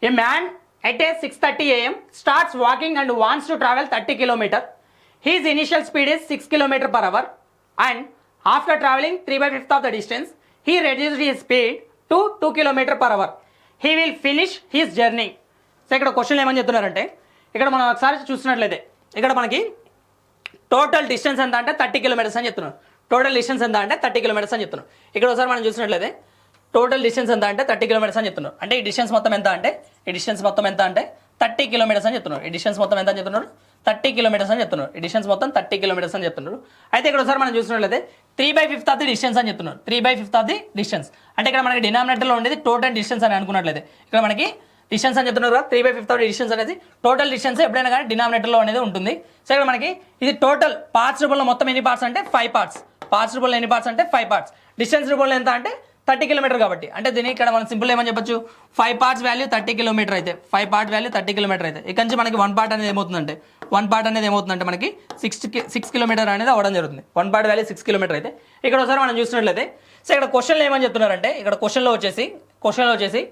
A man at a 6:30 a.m. starts walking and wants to travel 30 km. His initial speed is 6 km per hour, and after traveling 3/5 of the distance, he reduced his speed to 2 km per hour. He will finish his journey. So ఇక్కడ question ఏమని చెప్తున్నారంటే, ఇక్కడ మనం ఒకసారి చూసినట్లయితే ఇక్కడ మనకి total distance ఎంత అంటే 30 కిలోమీటర్స్ అని చెప్తున్నారు. టోటల్ డిస్టెన్స్ ఎంత అంటే 30 కిలోమీటర్స్ అని చెప్తున్నారు. ఇక్కడ ఒకసారి మనం చూసినట్లయితే టోటల్ డిస్టెన్స్ ఎంత అంటే 30 కిలోమీటర్స్ అని చెప్తున్నారు. అంటే ఈ డిస్టెన్స్ మొత్తం ఎంత అంటే 30 కిలోమీటర్స్ అని చెప్తున్నారు. ఈ డిస్టెన్స్ మొత్తం ఎంత అని చెప్తున్నారు, 30 కిలోమీటర్స్ అని చెప్తున్నారు. ఈ డిస్టెన్స్ మొత్తం 30 కిలోమీటర్స్ అని చెప్తున్నారు. అయితే ఇక్కడ ఒకసారి మనం చూసినట్లయితే 3/5 ఆఫ్ ది డిస్టెన్స్ అని చెప్తున్నారు. 3/5 ఆఫ్ ది డిస్టెన్స్ అంటే ఇక్కడ మనకి డినామినేటర్లో ఉండేది టోటల్ డిస్టెన్స్ అని అనుకున్నట్లయితే ఇక్కడ మనకి డిస్టెన్స్ అని చెప్తున్నారు కదా, 3/5 ఆఫ్ ది డిస్టెన్స్ అనేది టోటల్ డిస్టెన్స్ ఎప్పుడైనా కానీ డినామినేటర్లో అనేది ఉంటుంది. సో ఇక్కడ మనకి ఇది టోటల్ పార్ట్స్ రూపంలో మొత్తం ఎన్ని పార్ట్స్ అంటే 5 పార్ట్స్. పార్ట్స్ రూపంలో ఎన్ని పార్ట్స్ అంటే 5 పార్ట్స్. డిస్టెన్స్ రూపంలో ఎంత అంటే 30 కిలోమీటర్ కాబట్టి అంటే దీన్ని ఇక్కడ మనం సింపుల్ ఏమని చెప్పొచ్చు, 5 పార్ట్స్ వాల్యూ 30 కిలోమీటర్ అయితే 5 పార్ట్ వాల్యూ 30 కిలోమీటర్ అయితే ఇక్కడ నుంచి మనకి 1 పార్ట్ అనేది ఏమవుతుందంటే మనకి 6 కిలోమీటర్ అనేది అవ్వడం జరుగుతుంది. 1 పార్ట్ వాల్యూ 6 కిలోమీటర్ అయితే ఇక్కడ ఒకసారి మనం చూసినట్లయితే సో ఇక్కడ క్వశ్చన్లో ఏమని చెప్తున్నారంటే ఇక్కడ క్వశ్చన్లో వచ్చేసి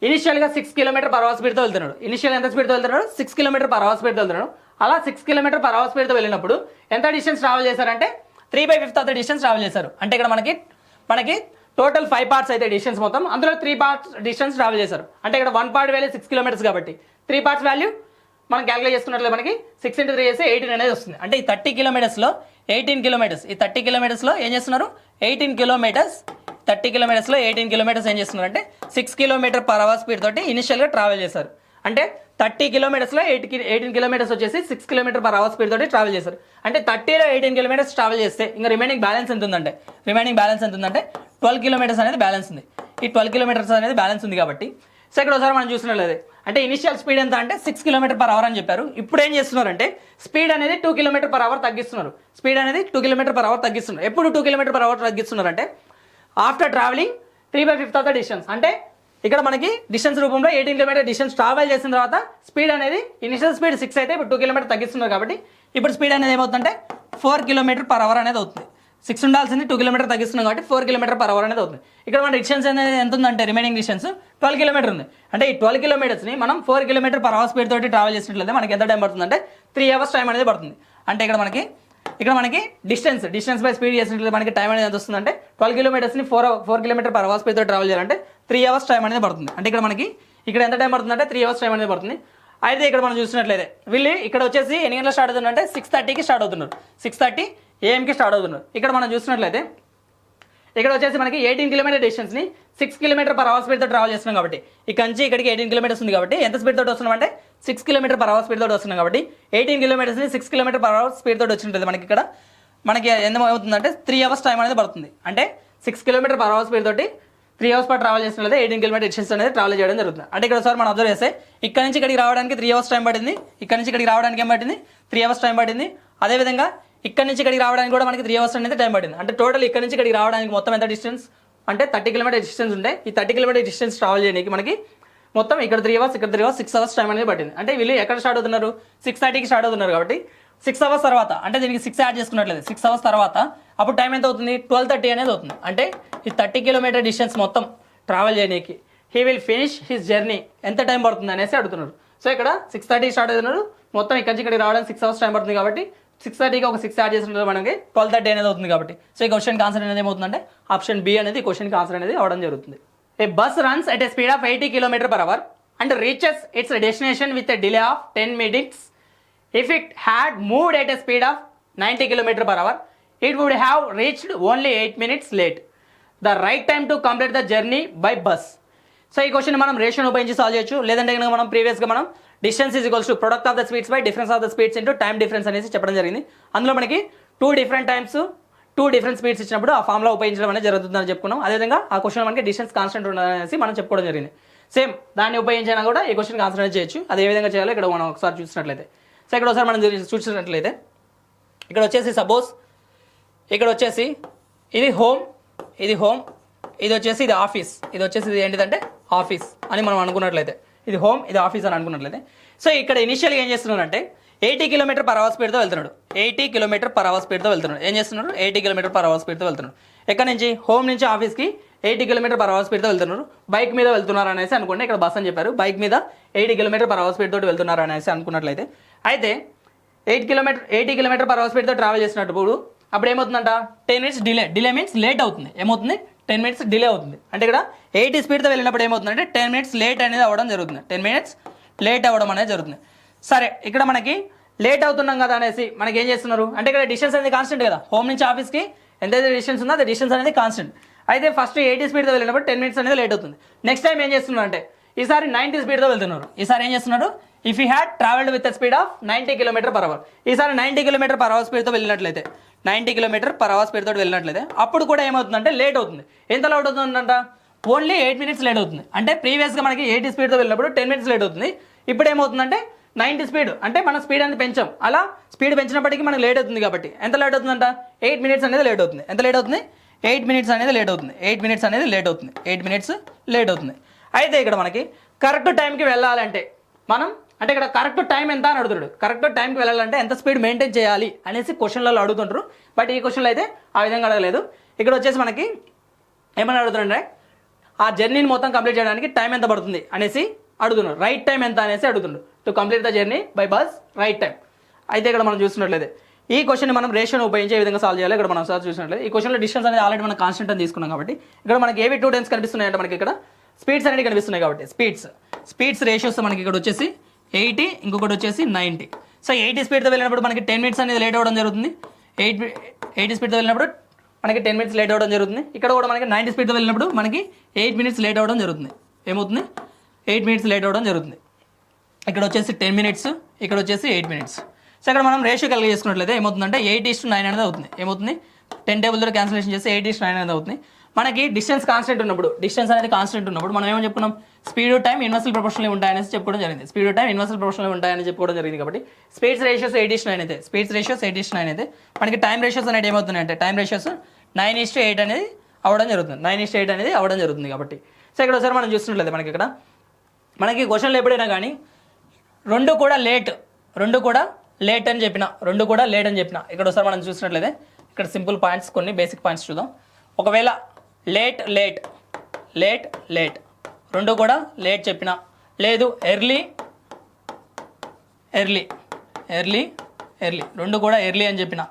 ఇనిషియల్గా 6 కిలోమీటర్ పర్ అవర్ స్పీడ్తో వెళ్తున్నాడు. ఇనిషియల్ ఎంత స్పీడ్తో వెళ్తున్నాడు, 6 కిలోమీటర్ పర్ అవర్ స్పీడ్తో వెళ్తున్నాడు. అలా 6 కిలోమీటర్ పర్ అవర్ స్పీడ్తో వెళ్ళినప్పుడు ఎంత డిస్టెన్స్ ట్రావెల్ చేశారంటే 3/5 ఆఫ్ ద డిస్టెన్స్ ట్రావెల్ చేశారు. అంటే ఇక్కడ మనకి టోటల్ 5 పార్ట్స్ అయితే డిస్టెన్స్ మొత్తం, అందులో 3 పార్ట్స్ డిస్టెన్స్ ట్రావెల్ చేశారు. అంటే ఇక్కడ 1 పార్ట్ వాల్యూ 6 కిలోమీటర్స్ కాబట్టి 3 పార్ట్స్ వాల్యూ మనం క్యాలిక్యులేట్ చేసుకున్నట్లయితే మనకి 6 × 3 చేస్తే 18 అనేది వస్తుంది. అంటే ఈ 30 కిలోమీటర్స్లో 18 కిలోమీటర్స్, ఈ 30 కిలోమీటర్స్లో ఏం చేస్తున్నారు 18 కిలోమీటర్స్ 30 కిలోమీటర్స్లో 18 కిలోమీటర్స్ ఏం చేస్తున్నారు అంటే 6 కిలోమీటర్ పర్ అవర్ స్పీడ్ తోటి ఇనిషియల్గా ట్రావెల్ చేశారు. అంటే 30 కిలోమీటర్స్లో 18 కిలోమీటర్స్ వచ్చేసి 6 కిలోమీటర్ పర్ అవర్ స్పీడ్ తోటి ట్రావెల్ చేశారు. అంటే 30లో 18 కిలోమీటర్స్ ట్రావెల్ చేస్తే ఇంకా రిమైనింగ్ బ్యాలెన్స్ ఎంత ఉందంటే 12 కిలోమీటర్స్ అనేది బ్యాలెన్స్ ఉంది. ఈ 12 కిలోమీటర్స్ అనేది బ్యాలెన్స్ ఉంది కాబట్టి సో ఇక్కడ ఒకసారి మనం చూసినట్లయితే అంటే ఇనిషియల్ స్పీడ్ ఎంత అంటే 6 కిలోమీటర్ పర్ అవర్ అని చెప్పారు. ఇప్పుడు ఏం చేస్తున్నారంటే స్పీడ్ అనేది 2 కిలోమీటర్ పర్ అవర్ తగ్గిస్తున్నారు. స్పీడ్ అనేది 2 కిలోమీటర్ పర్ అవర్ తగ్గిస్తున్నారు. ఎప్పుడు 2 కిలోమీటర్ పర్ అవర్ తగ్గిస్తున్నారు అంటే after travelling 3/5 of the distance. అంటే ఇక్కడ మనకి డిస్టెన్స్ రూపంలో 18 కిలోమీటర్ డిస్టెన్స్ ట్రావెల్ చేసిన తర్వాత స్పీడ్ అనేది ఇనిషియల్ స్పీడ్ 6 అయితే ఇప్పుడు 2 కిలోమీటర్ తగ్గిస్తున్నారు కాబట్టి ఇప్పుడు స్పీడ్ అనేది ఏమవుతుందంటే 4 కిలోమీటర్ పర్ అవర్ అనేది అవుతుంది. 6 ఉండాల్సింది 2 కిలోమీటర్ తగ్గిస్తున్నాం కాబట్టి 4 కిలోమీటర్ పర్ అవర్ అనేది అవుతుంది. ఇక్కడ మన డిస్టెన్స్ అనేది ఎంత ఉందంటే రిమైనింగ్ డిస్టెన్స్ 12 కిలోమీటర్ ఉంది. అంటే ఈ 12 కిలోమీటర్స్ని మనం 4 కిలోమీటర్ పర్ అవర్ స్పీడ్ తోటి ట్రావెల్ చేసినట్లయితే మనకి ఎంత టైం పడుతుంది అంటే 3 అవర్స్ టైం అనేది పడుతుంది. అంటే ఇక్కడ మనకి డిస్టెన్స్ బై స్పీడ్ చేసినట్లయితే మనకి టైం అనేది ఎంత వస్తుందంటే 12 కిలోమీటర్స్ని 4 కిలోమీటర్ పర్ అవర్ స్పీడ్ తోటి ట్రావెల్ చేయాలంటే 3 అవర్స్ టైం అనేది పడుతుంది. అంటే ఇక్కడ ఎంత టైం పడుతుందంటే 3 అవర్స్ టైం అనేది పడుతుంది. అయితే ఇక్కడ మనం చూసినట్లయితే వీళ్ళు ఇక్కడ వచ్చేసి ఎన్ని గంటలు స్టార్ట్ అవుతుందంటే 6:30కి స్టార్ట్ అవుతున్నారు. 6:30 AM స్టార్ట్ అవుతున్నారు. ఇక్కడ మనం చూసినట్లయితే ఇక్కడ వచ్చేసి మనకి 18 కిలోమీటర్ డిస్టెన్స్ని 6 కిలోమీటర్ పర్ అవర్ స్పీడ్తో ట్రావెల్ చేస్తున్నాం కాబట్టి ఇక్కడ నుంచి ఇక్కడికి 18 కిలోమీటర్స్ ఉంది కాబట్టి ఎంత స్పీడ్ తోటి వస్తున్నాం అంటే 6 కిలోమీటర్ పర్ అవర్ స్పీడ్ తోటి వస్తున్నాం కాబట్టి 18 కిలోమీటర్స్ని 6 కిలోమీటర్ పర్ అవర్ స్పీడ్ తోటి వచ్చినట్లయితే మనకి ఎంత అవుతుందంటే 3 అవర్స్ టైం అనేది పడుతుంది. అంటే 6 కిలోమీటర్ పర్ అవర్ స్పీడ్ తోటి 3 అవర్స్ పాటు ట్రావెల్ చేసినట్లయితే 18 కిలోమీటర్ డిస్టెన్స్ అనేది ట్రావెల్ చేయడం జరుగుతుంది. అంటే ఇక్కడ ఒకసారి మనం అబ్జర్వ్ చేస్తే ఇక్కడ నుంచి ఇక్కడికి రావడానికి 3 అవర్స్ టైం పడింది. ఇక్కడ నుంచి ఇక్కడికి రావడానికి ఏం పట్టింది 3 అవర్స్ టైం పడింది. అదేవిధంగా ఇక్కడ నుంచి ఇక్కడికి రావడానికి కూడా మనకి 3 అవర్స్ అనేది టైం పడింది. అంటే టోటల్ ఇక్కడ నుంచి ఇక్కడికి రావడానికి మొత్తం ఎంత డిస్టెన్స్ అంటే 30 కిలోమీటర్ డిస్టెన్స్ ఉంటే ఈ 30 కిలోమీటర్ డిస్టెన్స్ ట్రావెల్ చేయడానికి మనకి మొత్తం ఇక్కడ 3 అవర్స్ 6 అవర్స్ టైం అనేది పట్టింది. అంటే వీళ్ళు ఎక్కడ స్టార్ట్ అవుతున్నారు 6:30కి స్టార్ట్ అవుతున్నారు కాబట్టి 6 అవర్స్ తర్వాత అంటే దీనికి 6 యాడ్ చేసుకున్నట్లేదు 6 అవర్స్ తర్వాత అప్పుడు టైం ఎంత అవుతుంది 12:30 అనేది అవుతుంది. అంటే ఈ 30 కిలోమీటర్ డిస్టెన్స్ మొత్తం ట్రావెల్ చేయడానికి he will finish his journey ఎంత టైం పడుతుంది అనేసి అడుగుతున్నారు. సో ఇక్కడ 6:30 స్టార్ట్ అవుతున్నారు, మొత్తం ఇక్కడ నుంచి ఇక్కడికి రావడానికి 6 అవర్స్ టైం పడుతుంది కాబట్టి 6:30కి ఒక 6 యాడ్ చేసినట్టు మనకి 12:30 అనేది అవుతుంది కాబట్టి సో ఈ క్వశ్చన్కి ఆన్సర్ అనేది ఏమవుతుందంటే ఆప్షన్ బి అనేది క్వశ్చన్కి ఆన్సర్ అనేది అవడం జరుగుతుంది. A bus runs at a speed of 80 kilometre per hour and reaches its destination with a delay of 10 minutes. If it had moved at a speed of 90 km per hour, it would have reached only 8 minutes late. The right time to complete the journey by bus. So ఈ question మనం రేషియోని ఉపయోగించి solve చేయొచ్చు. లేదంటే కనుక మనం ప్రీవియస్గా మనం distance is equals to product of the speeds by difference of the speeds into time difference అనేసి చెప్పడం జరిగింది. అందులో మనకి 2 డిఫరెంట్ టైమ్స్ 2 డిఫరెంట్ స్పీడ్స్ ఇచ్చినప్పుడు ఆ ఫార్ములా ఉపయోగించడం అనేది జరుగుతుందని చెప్పుకున్నాం. అదేవిధంగా ఆ క్వశ్చన్ మనకి డిస్టెన్స్ కాన్స్టెంట్ ఉన్నదనేసి మనం చెప్పుకోవడం జరిగింది. సేమ్ దాన్ని ఉపయోగించినా కూడా ఈ క్వశ్చన్ ఆన్సర్ అనేది చేయొచ్చు. అది ఏ విధంగా చేయాలో ఇక్కడ మనం ఒకసారి చూసినట్లయితే సో ఇక్కడ ఒకసారి మనం చూసినట్లయితే ఇక్కడ వచ్చేసి సపోజ్ ఇక్కడ వచ్చేసి ఇది హోమ్ ఇది వచ్చేసి ఇది ఆఫీస్, ఇది వచ్చేసి ఇది ఏంటిదంటే ఆఫీస్ అని మనం అనుకున్నట్లయితే ఇది హోమ్ ఇది ఆఫీస్ అని అనుకున్నట్లయితే సో ఇక్కడ ఇనిషియల్గా ఏం చేస్తున్నారంటే 80 కిలోమీటర్ పర్ అవర్ స్పీడ్తో వెళ్తున్నాడు. 80 కిలోమీటర్ పర్ అవర్ స్పీడ్తో వెళ్తున్నాడు. ఏం చేస్తున్నాడు 80 కిలోమీటర్ పర్ అవర్ స్పీడ్తో వెళ్తున్నాడు. ఎక్కడి నుంచి హోమ్ నుంచి ఆఫీస్కి 80 km/h స్పీడ్తో వెళ్తున్నారు, బైక్ మీద వెళ్తున్నారు అనేసి అనుకోండి. ఇక్కడ బస్ అని చెప్పారు, బైక్ మీద 80 km/h స్పీడ్ తోటి వెళ్తున్నారు అనేసి అనుకున్నట్లయితే, అయితే 80 km/h స్పీడ్తో ట్రావెల్ చేసినప్పుడు అప్పుడు ఏమవుతుందంట, 10 minutes డిలే మీన్స్ లేట్ అవుతుంది. ఏమవుతుంది, 10 minutes డిలే అవుతుంది. అంటే ఇక్కడ 80 స్పీడ్తో వెళ్ళినప్పుడు ఏమవుతుందంటే 10 minutes లేట్ అనేది అవ్వడం జరుగుతుంది. 10 minutes లేట్ అవ్వడం అనేది జరుగుతుంది. సరే, ఇక్కడ మనకి లేట్ అవుతున్నాం కదా అనేసి మనకి ఏం చేస్తున్నారు అంటే, ఇక్కడ డిస్టెన్స్ అనేది కాన్స్టెంట్ కదా, హోమ్ నుంచి ఆఫీస్కి ఎంతైతే డిస్టెన్స్ ఉందో అది డిస్టెన్స్ అనేది కాన్స్టెంట్. అయితే ఫస్ట్ 80 స్పీడ్తో వెళ్ళినప్పుడు 10 minutes అనేది లేట్ అవుతుంది. నెక్స్ట్ టైం ఏం చేస్తున్నారు అంటే, ఈసారి 90 స్పీడ్తో వెళ్తున్నారు. ఈసారి ఏం చేస్తున్నారు, if you had travelled with speed of 90 km/h, ఈసారి 90 km/h స్పీడ్తో వెళ్ళినట్లయితే 90 km/h స్పీడ్తో వెళ్ళినట్లయితే అప్పుడు కూడా ఏమవుతుందంటే లేట్ అవుతుంది. ఎంత లేట్ అవుతుందంట, ఓన్లీ 8 minutes లేట్ అవుతుంది. అంటే ప్రీవియస్గా మనకి 80 స్పీడ్తో వెళ్ళినప్పుడు 10 minutes లేట్ అవుతుంది. ఇప్పుడు ఏమవుతుందంటే 90 స్పీడ్, అంటే మనం స్పీడ్ అనేది పెంచాం, అలా స్పీడ్ పెంచినప్పటికీ మనకు లేట్ అవుతుంది. కాబట్టి ఎంత లేట్ అవుతుందంట, 8 minutes అనేది లేట్ అవుతుంది. ఎంత లేట్ అవుతుంది, 8 minutes అనేది లేట్ అవుతుంది. 8 minutes అనేది లేట్ అవుతుంది. 8 minutes లేట్ అవుతుంది. అయితే ఇక్కడ మనకి కరెక్ట్ టైంకి వెళ్ళాలంటే మనం అంటే ఇక్కడ కరెక్ట్ టైం ఎంత అని అడుగుతాడు. కరెక్ట్ టైంకి వెళ్ళాలంటే ఎంత స్పీడ్ మెయింటైన్ చేయాలి అనేసి క్వశ్చన్లలో అడుగుతుంటారు. బట్ ఈ క్వశ్చన్లో అయితే ఆ విధంగా అడగలేదు. ఇక్కడ వచ్చేసి మనకి ఏమని అడుగుతుండే, ఆ జర్నీని మొత్తం కంప్లీట్ చేయడానికి టైం ఎంత పడుతుంది అనేసి అడుగుతున్నారు. రైట్ టైం ఎంత అనేసి అడుగుతుండ్రు. To complete the journey by bus right time. అయితే ఇక్కడ మనం చూస్తున్నట్లయితే ఈ క్వశ్చన్ మనం రేషియోని ఉపయోగించే విధంగా సాల్వ్ చేయాలి. ఇక్కడ మనం సార్ చూసినట్లయితే ఈ క్వశ్చన్లో డిస్టెన్స్ అనేది ఆల్రెడీ మనం కాన్స్టెంట్ అని తీసుకున్నాం కాబట్టి ఇక్కడ మనకి ఏవి 2 టైమ్స్ కనిపిస్తున్నాయి అంటే మనకి ఇక్కడ స్పీడ్స్ అనేది కనిపిస్తున్నాయి. కాబట్టి స్పీడ్స్ రేషియోస్ మనకి ఇక్కడ వచ్చేసి 80, ఇంకొకటి వచ్చేసి 90. సో 80 స్పీడ్తో వెళ్ళినప్పుడు మనకి 10 minutes అనేది లేట్ అవ్వడం జరుగుతుంది. 80 స్పీడ్తో వెళ్ళినప్పుడు మనకి 10 minutes లేట్ అవ్వడం జరుగుతుంది. ఇక్కడ కూడా మనకి 90 స్పీడ్తో వెళ్ళినప్పుడు మనకి 8 minutes లేట్ అవ్వడం జరుగుతుంది. ఏమవుతుంది, 8 minutes లేట్ అవ్వడం జరుగుతుంది. ఇక్కడ వచ్చేసి 10 minutes, ఇక్కడ వచ్చేసి 8 minutes. సో ఇక్కడ మనం రేషియో కలిగి చేసుకున్నట్లయితే ఏమవుతుందంటే 8:9 అనేది అవుతుంది. ఏమవుతుంది, 10 టేబుల్ ద్వారా క్యాన్సిలేషన్ చేస్తే 8:9 అనేది అవుతుంది. మనకి డిస్టెన్స్ కాన్స్టెంట్ ఉన్నప్పుడు, డిస్టెన్స్ అనేది కాన్స్టెంట్ ఉన్నప్పుడు మనం ఏమని చెప్పుకున్నాం, స్పీడ్ టైం ఇన్వర్సల్ ప్రపోర్షనల్ ఉంటాయనేసి చెప్పుకోవడం జరిగింది. స్పీడ్ టైం ఇన్వర్సల్ ప్రపోర్షనల్ ఉంటాయని చెప్పుకోవడం జరిగింది. కాబట్టి స్పీడ్స్ రేషియోస్ 8:9 అయితే, మనకి టైం రేషియోస్ అనేది ఏమవుతున్నాయి అంటే, టైం రేషియోస్ 9:8 అనేది అవ్వడం జరుగుతుంది. 9:8 అనేది అవ్వడం జరుగుతుంది. కాబట్టి సో ఇక్కడ ఒకసారి మనం చూస్తున్నట్లయితే మనకి క్వశ్చన్లు ఎప్పుడైనా కానీ రెండు కూడా లేట్ అని చెప్పిన ఇక్కడ ఒకసారి మనం చూసినట్లయితే ఇక్కడ సింపుల్ పాయింట్స్, కొన్ని బేసిక్ పాయింట్స్ చూద్దాం. ఒకవేళ లేట్ రెండు కూడా లేట్ చెప్పిన, లేదు ఎర్లీ రెండు కూడా ఎర్లీ అని చెప్పిన,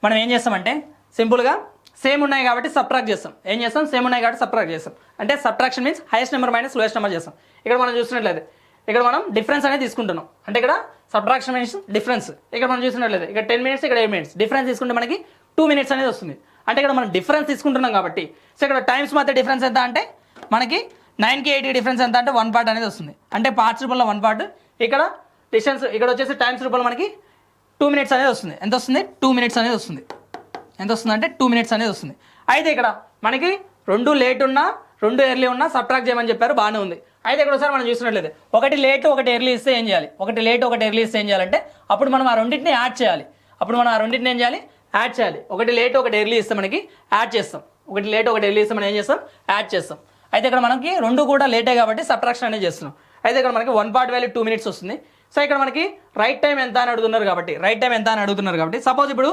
మనం ఏం చేస్తామంటే సింపుల్గా సేమ్ ఉన్నాయి కాబట్టి సబ్ట్రాక్ట్ చేస్తాం. ఏం చేస్తాం, సేమ్ ఉన్నాయి కాబట్టి సబ్ట్రాక్ట్ చేస్తాం. అంటే subtraction means highest number minus lowest number చేస్తాం. ఇక్కడ మనం చూసినట్లయితే ఇక్కడ మనం డిఫరెన్స్ అనేది తీసుకుంటున్నాం. అంటే ఇక్కడ సబ్ట్రాక్షన్ మీన్స్ డిఫరెన్స్. ఇక్కడ మనం చూసినట్లయితే ఇక్కడ 10 minutes, ఇక్కడ 8 minutes డిఫరెన్స్ తీసుకుంటే మనకి 2 minutes అనేది వస్తుంది. అంటే ఇక్కడ మనం డిఫరెన్స్ తీసుకుంటున్నాం కాబట్టి సో ఇక్కడ టైమ్స్ మధ్య డిఫరెన్స్ ఎంత అంటే మనకి 9కి 8కి డిఫరెన్స్ ఎంత అంటే 1 part అనేది వస్తుంది. అంటే పార్ట్స్ రూపంలో 1 part, ఇక్కడ డిస్టెన్స్ ఇక్కడ వచ్చేసి టైమ్స్ రూపంలో మనకి 2 minutes అనేది వస్తుంది. ఎంత వస్తుంది, 2 minutes అనేది వస్తుంది. ఎంత వస్తుంది అంటే 2 minutes అనేది వస్తుంది. అయితే ఇక్కడ మనకి రెండు లేట్ ఉన్నా రెండు ఎర్లీ ఉన్నా సబ్ట్రాక్ట్ చేయమని చెప్పారు, బాగానే ఉంది. అయితే ఇక్కడ ఒకసారి మనం చూసినట్లయితే ఒకటి లేట్ ఒకటి ఎర్లీ ఇస్తే ఏం చేయాలి, ఒకటి లేట్ ఒకటి ఎర్లీ ఇస్తే ఏం చేయాలంటే అప్పుడు మనం ఆ రెండింటిని యాడ్ చేయాలి. యాడ్ చేయాలి. ఒకటి లేట్ ఒకటి ఎర్లీ ఇస్తే మనకి యాడ్ చేస్తాం. ఒకటి లేట్ ఒకటి ఎర్లీ ఇస్తే మనం ఏం చేస్తాం, యాడ్ చేస్తాం. అయితే ఇక్కడ మనకి రెండు కూడా లేటే కాబట్టి సబ్ట్రాక్షన్ అనేది చేస్తున్నాం. అయితే ఇక్కడ మనకి 1 part వాల్యూ 2 minutes వస్తుంది. సో ఇక్కడ మనకి రైట్ టైం ఎంత అని అడుగుతున్నారు కాబట్టి సపోజ్ ఇప్పుడు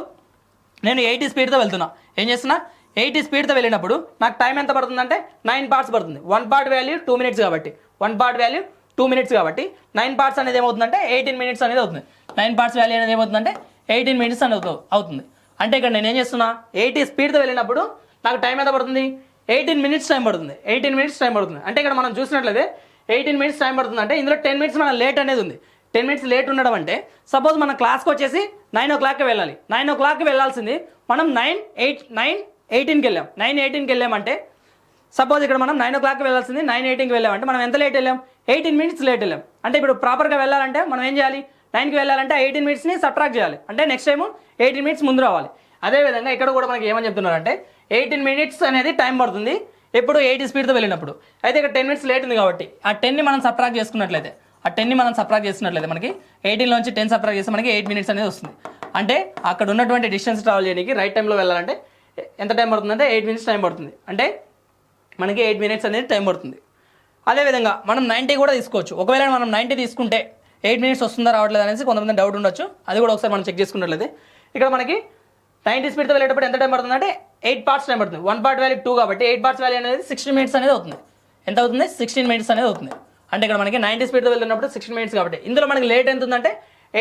నేను 80 స్పీడ్తో వెళ్తున్నా. ఏం చేస్తున్నా, 80 స్పీడ్తో వెళ్ళినప్పుడు నాకు టైం ఎంత పడుతుందంటే 9 parts పడుతుంది. 1 part వాల్యూ 2 minutes కాబట్టి 9 parts అనేది ఏమవుతుందంటే 18 minutes అనేది అవుతుంది. 9 parts వాల్యూ అనేది ఏమవుతుందంటే 18 minutes అనేది అవుతుంది. అంటే ఇక్కడ నేను ఏం చేస్తున్నా, 80 స్పీడ్తో వెళ్ళినప్పుడు నాకు టైం ఎంత పడుతుంది, 18 minutes టైం పడుతుంది. అంటే ఇక్కడ మనం చూసినట్లయితే 18 minutes టైం పడుతుంది. అంటే ఇందులో 10 minutes మన లేట్ అనేది ఉంది. 10 minutes లేట్ ఉండడం అంటే సపోజ్ మన క్లాస్కి వచ్చేసి 9 o'clockకి వెళ్ళాలి. 9 o'clockకి వెళ్ళాల్సింది మనం 9:18కి వెళ్ళాం. 9:18కి వెళ్ళామంటే సపోజ్ ఇక్కడ మనం 9 o'clockకి వెళ్ళాల్సింది 9:18కి వెళ్ళామంటే మనం ఎంత లేట్ వెళ్ళాం, 18 minutes లేట్ వెళ్ళాం. అంటే ఇప్పుడు ప్రాపర్గా వెళ్ళాలంటే మనం ఏం చేయాలి, 9కి వెళ్ళాలంటే 18 minutesని సబ్ట్రాక్ట్ చేయాలి. అంటే నెక్స్ట్ టైం 18 minutes ముందు రావాలి. అదేవిధంగా ఇక్కడ కూడా మనకి ఏమని చెప్తున్నారంటే 18 minutes అనేది టైం పడుతుంది ఎప్పుడు 80 స్పీడ్తో వెళ్ళినప్పుడు. అయితే ఇక్కడ 10 minutes లేట్ ఉంది కాబట్టి ఆ 10ని మనం సబ్ట్రాక్ట్ చేసుకున్నట్లయితే మనకి 18లోంచి 10 సబ్ట్రాక్ట్ చేస్తే మనకి 8 minutes అనేది వస్తుంది. అంటే అక్కడ ఉన్నటువంటి డిస్టెన్స్ ట్రావెల్ చేయడానికి రైట్ టైంలో వెళ్ళాలంటే ఎంత టైం పడుతుందంటే 8 minutes టైం పడుతుంది. అంటే మనకి 8 minutes అనేది టైం పడుతుంది. అదేవిధంగా మనం 90 కూడా తీసుకోవచ్చు. ఒకవేళ మనం 90 తీసుకుంటే 8 minutes వస్తుందా రావట్లేదు అనేసి కొంతమంది డౌట్ ఉండొచ్చు. అది కూడా ఒకసారి మనం చెక్ చేసుకున్నట్లయితే ఇక్కడ మనకి 90 స్పీడ్తో వెళ్ళేటప్పుడు ఎంత టైం పడుతుంది అంటే 8 పార్ట్స్ టైం పడుతుంది. 1 పార్ట్ వాల్యూ 2 కాబట్టి 8 పార్ట్స్ వాల్యూ అనేది 16 మినిట్స్ అనేది అవుతుంది. ఎంత అవుతుంది? 16 మినిట్స్ అనేది అవుతుంది. అంటే ఇక్కడ మనకి 90 స్పీడ్తో వెళ్తున్నప్పుడు 16 మినిట్స్ కాబట్టి ఇందులో మనకి లేట్ ఎంత ఉందంటే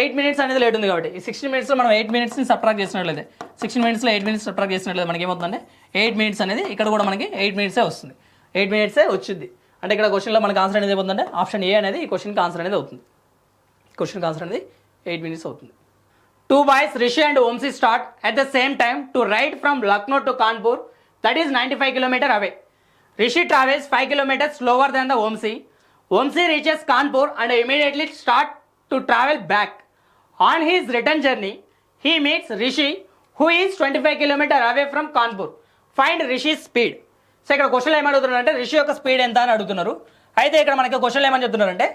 8 మినిట్స్ అనేది లేట్ ఉంది కాబట్టి ఈ 16 మినిట్స్లో మనం 8 మినిట్స్ని సబ్ట్రాక్ట్ చేసినట్లయితే 16 మినిట్స్లో 8 మినిట్స్ సబ్ట్రాక్ట్ చేసినట్లయితే మనకి ఏమవుతుందంటే 8 మినిట్స్ అనేది ఇక్కడ కూడా మనకి 8 మినిట్సే వస్తుంది. 8 మినిట్సే వచ్చింది. అంటే ఇక్కడ క్వశ్చన్లో మనకి ఆన్సర్ అనేది ఏమవుతుందంటే ఆప్షన్ ఏ అనేది ఈ క్వశ్చన్కి ఆన్సర్ అనేది అవుతుంది. క్వశ్చన్కి ఆన్సర్ అనేది 8 మినిట్స్ అవుతుంది. 2 boys, Rishi and Vamsi, start at the same time to ride from Lucknow to Kanpur, that is 95 km away. Rishi travels 5 km slower than the Vamsi. Vamsi reaches Kanpur and immediately start to travel back. On his return journey, he meets Rishi, who is 25 km away from Kanpur. Find Rishi's speed. So ఇక్కడ క్వశ్చన్లో ఏమడుగుతున్నారు అంటే రిషి యొక్క speed ఎంత అని అడుగుతున్నారు. అయితే ఇక్కడ మనకి క్వశ్చన్లో ఏమని చెప్తున్నారంటే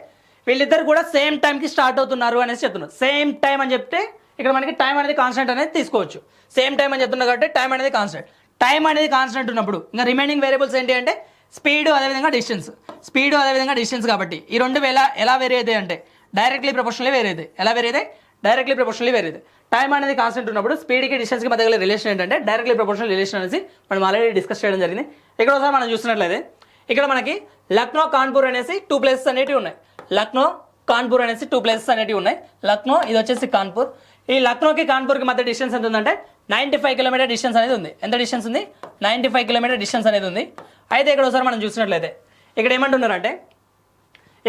వీళ్ళిద్దరు కూడా సేమ్ టైంకి స్టార్ట్ అవుతున్నారు అనేసి చెప్తున్నారు. సేమ్ టైం అని చెప్తే ఇక్కడ మనకి టైం అనేది కాన్స్టెంట్ అనేది తీసుకోవచ్చు. సేమ్ టైం అని చెప్తున్నారు కాబట్టి టైం అనేది కాన్స్టెంట్. టైం అనేది కాన్స్టెంట్ ఉన్నప్పుడు ఇంకా రిమైనింగ్ వేరియబుల్స్ ఏంటి అంటే స్పీడ్ అదేవిధంగా డిస్టెన్స్. స్పీడ్ అదేవిధంగా డిస్టెన్స్ కాబట్టి ఈ రెండు ఎలా వేరే అవుతాయి అంటే డైరెక్ట్లీ ప్రపోర్షనల్లీ వేరే అవుతాయి. ఎలా వేరే అవుతాయి? డైరెక్ట్లీ ప్రపోర్షనల్లీ వేరే అవుతాయి. టైం అనేది కాన్స్టెంట్ ఉన్నప్పుడు స్పీడ్కి డిస్టెన్స్కి మధ్య గల రిలేషన్ ఏంటంటే డైరెక్ట్లీ ప్రపోర్షనల్ రిలేషన్ అనేసి మనం ఆల్రెడీ డిస్కస్ చేయడం జరిగింది. ఇక్కడ ఒకసారి మనం చూస్తున్నట్లయితే ఇక్కడ మనకి లక్నో కాన్పూర్ అనేసి 2 ప్లేసెస్ అనేవి ఉన్నాయి. లక్నో కాన్పూర్ అనేసి 2 ప్లేసెస్ అనేవి ఉన్నాయి. లక్నో ఇది వచ్చేసి కాన్పూర్. ఈ లక్నోకి కాన్పూర్కి మధ్య డిస్టెన్స్ ఎంత ఉందంటే 95 కిలోమీటర్ డిస్టెన్స్ అనేది ఉంది. ఎంత డిస్టెన్స్ ఉంది? 95 కిలోమీటర్ డిస్టెన్స్ అనేది ఉంది. అయితే ఇక్కడ ఒకసారి మనం చూసినట్లయితే ఇక్కడ ఏమంటున్నారంటే